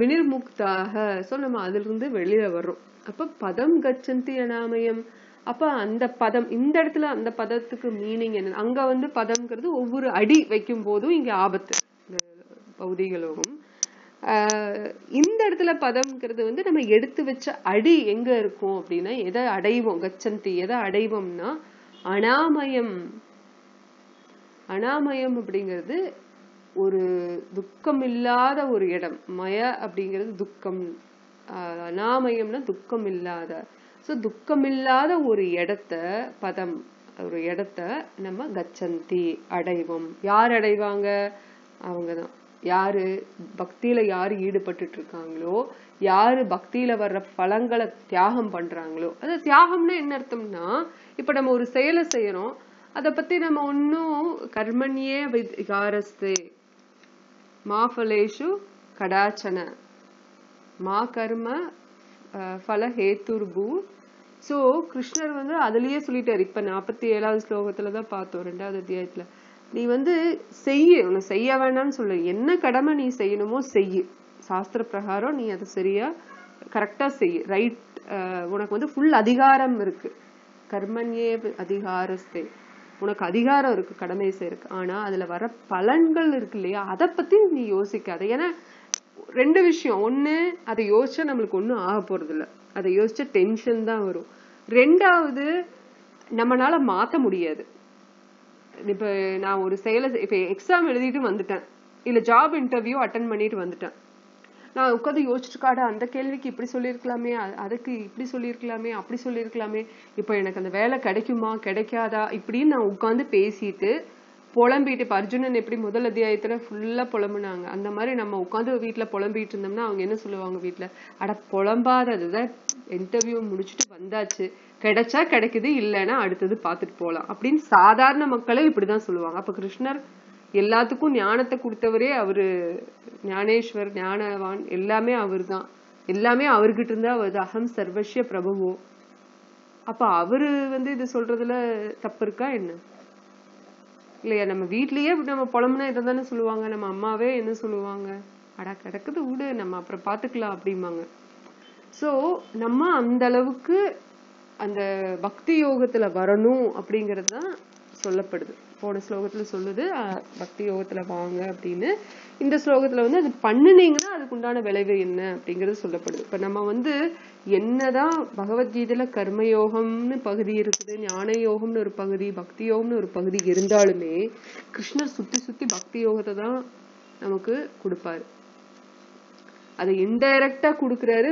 வினிர்முக்தாக, சோ நம்ம அதுல இருந்து வெளியில வர்றோம். அப்ப பதம் கச்சந்தி அனாமயம். அப்ப அந்த பதம், இந்த இடத்துல அந்த பதத்துக்கு மீனிங் என்ன? அங்க பதம்ங்கிறது ஒவ்வொரு அடி வைக்கும் போதும் இங்க ஆபத்து, பௌதிக லோகம். இந்த இடத்துல பதம்ங்கிறது நம்ம எடுத்து வச்ச அடி எங்க இருக்கும் அப்படின்னா, எதை அடைவோம், கச்சந்தி எதை அடைவோம்னா அனாமயம். அனாமயம் அப்படிங்கிறது ஒரு துக்கம் இல்லாத ஒரு இடம். மய அப்படிங்கிறது துக்கம், அனாமயம்னா துக்கம் இல்லாத. சோ துக்கம் இல்லாத ஒரு இடத்த, பதம் ஒரு இடத்த நம்ம கச்சந்தி அடைவோம். யார் அடைவாங்க? அவங்கதான். யாரு பக்தியில யாரு ஈடுபட்டு இருக்காங்களோ, யாரு பக்தியில வர்ற பலங்களை தியாகம் பண்றாங்களோ. அது தியாகம்னா என்ன அர்த்தம்னா, இப்ப நம்ம ஒரு செயலை செய்யறோம், அத பத்தி நம்ம ஒன்னும் கர்மண்யே விகாரஸ்தே மாஃபலேஷு கடாச்சன மா கர்ம ஃபல ஹேத்துர்பூ. சோ கிருஷ்ணர் அதுலயே சொல்லிட்டாரு. இப்ப 47வது ஸ்லோகத்துலதான் பார்த்தோம் 2வது அத்தியாயத்துல. நீ செய்ய, உன்னை செய்ய வேண்டாம்னு சொல்லு, என்ன கடமை நீ செய்யணுமோ செய்யு, சாஸ்திர பிரகாரம் நீ அதை சரியா கரெக்டா செய்யு, ரைட். உனக்கு ஃபுல் அதிகாரம் இருக்கு, கர்மண்யே அதிகாரஸ்தே, உனக்கு அதிகாரம் இருக்கு கடமை செய்யறதுக்கு. ஆனா அதுல வர பலன்கள் இருக்கு இல்லையா, அதை பத்தி நீ யோசிக்காத. ஏன்னா 2 விஷயம். ஒண்ணு, அதை யோசிச்சா நம்மளுக்கு ஒண்ணும் ஆக போறது இல்ல, அதை யோசிச்சா டென்ஷன் தான் வரும். 2வது, நம்மளால மாத்த முடியாது. இப்ப நான் ஒரு செயலை, இப்ப எக்ஸாம் எழுதிட்டு வந்துட்டேன், இல்ல ஜாப் இன்டர்வியூ அட்டென்ட் பண்ணிட்டு வந்துட்டேன், நான் உட்காந்து யோசிச்சுக்காட அந்த கேள்விக்கு இப்படி சொல்லியிருக்கலாமே, அதுக்கு இப்படி சொல்லியிருக்கலாமே, அப்படி சொல்லியிருக்கலாமே, இப்ப எனக்கு அந்த வேலை கிடைக்குமா கிடைக்காதா இப்படின்னு நான் உட்காந்து பேசிட்டு புலம்பிட்டு. இப்ப அர்ஜுனன் எப்படி முதல் அத்தியாயத்துல ஃபுல்லா புலம்புனாங்க, அந்த மாதிரி நம்ம உட்காந்து வீட்டுல புலம்பிட்டு இருந்தோம்னா அவங்க என்ன சொல்லுவாங்க வீட்டுல, அட புலம்பாததுதான், இன்டர்வியூ முடிச்சுட்டு வந்தாச்சு, கிடைச்சா கிடைக்குது, இல்லைன்னா அடுத்தது பாத்துட்டு போலாம் அப்படின்னு சாதாரண மக்களே இப்படிதான் சொல்லுவாங்க. அப்ப கிருஷ்ணர் எல்லாத்துக்கும் ஞானத்தை கொடுத்தவரே அவரு, ஞானேஸ்வர், ஞானவான், எல்லாமே அவர் தான், எல்லாமே அவர்கிட்ட இருந்தா வருது. அகம் சர்வஸ்ய பிரபுவோ. அப்ப அவரு இது சொல்றதுல தப்பு இருக்கா என்ன? இல்லையா? நம்ம வீட்லயே நம்ம புலம்புனா இதை தானே சொல்லுவாங்க. நம்ம அம்மாவே என்ன சொல்லுவாங்க, அடா கிடக்குது விடு, நம்ம அப்புறம் பாத்துக்கலாம் அப்படிம்பாங்க. சோ நம்ம அந்த அளவுக்கு அந்த பக்தி யோகத்துல வரணும் அப்படிங்கிறது தான் சொல்லப்படுது. போன ஸ்லோகத்துல சொல்லுது பக்தி யோகத்துல வாங்க அப்படின்னு. இந்த ஸ்லோகத்துல அது பண்ணுனீங்கன்னா அதுக்கு உண்டான விளைவு என்ன அப்படிங்கிறது சொல்லப்படுது. இப்ப நம்ம என்னதான் பகவத்கீதையில கர்மயோகம்னு பகுதி இருக்குது, ஞான யோகம்னு ஒரு பகுதி, பக்தி யோகம்னு ஒரு பகுதி இருந்தாலுமே கிருஷ்ணர் சுத்தி சுத்தி பக்தி யோகத்தை தான் நமக்கு கொடுப்பாரு. அதை இன்டைரக்டா கொடுக்குறாரு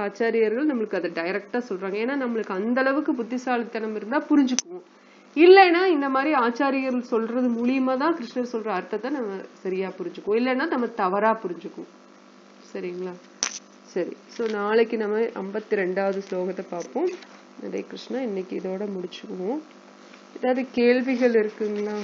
ஆச்சாரியர்கள், நம்மளுக்கு அதை டைரக்டா சொல்றாங்க. ஏன்னா நம்மளுக்கு அந்த அளவுக்கு புத்திசாலித்தனம் இருந்தா புரிஞ்சுக்குவோம், இல்லைன்னா இந்த மாதிரி ஆச்சாரியர்கள் சொல்றது மூலியமா தான் கிருஷ்ணர் சொல்ற அர்த்தத்தை நம்ம சரியா புரிஞ்சுக்குவோம், இல்லைன்னா நம்ம தவறா புரிஞ்சுக்குவோம். சரிங்களா? சரி, ஸோ நாளைக்கு நம்ம 52வது ஸ்லோகத்தை பார்ப்போம். ஹரே கிருஷ்ணா. இன்னைக்கு இதோட முடிச்சுக்குவோம். ஏதாவது கேள்விகள் இருக்குங்களா?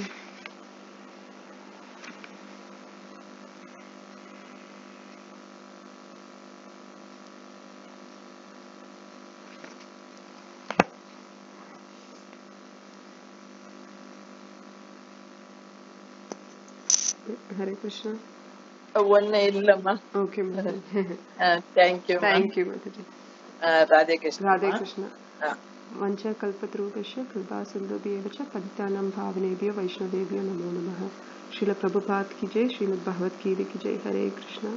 ஹரே கிருஷ்ணா. ஒண்ணு இல்லம்மா. Okay madam. Thank you thank you Mataji. Radhe Krishna. Radhe Krishna. वंचा कल्पतरुभ्यश्च कृपा सिन्धुभ्येव च पतितानां पावनेभ्यो वैष्णवेभ्यो नमो नमः. श्रील प्रभुपाद की जय. श्रीमद् भागवत गीता की जय. हरे कृष्णा.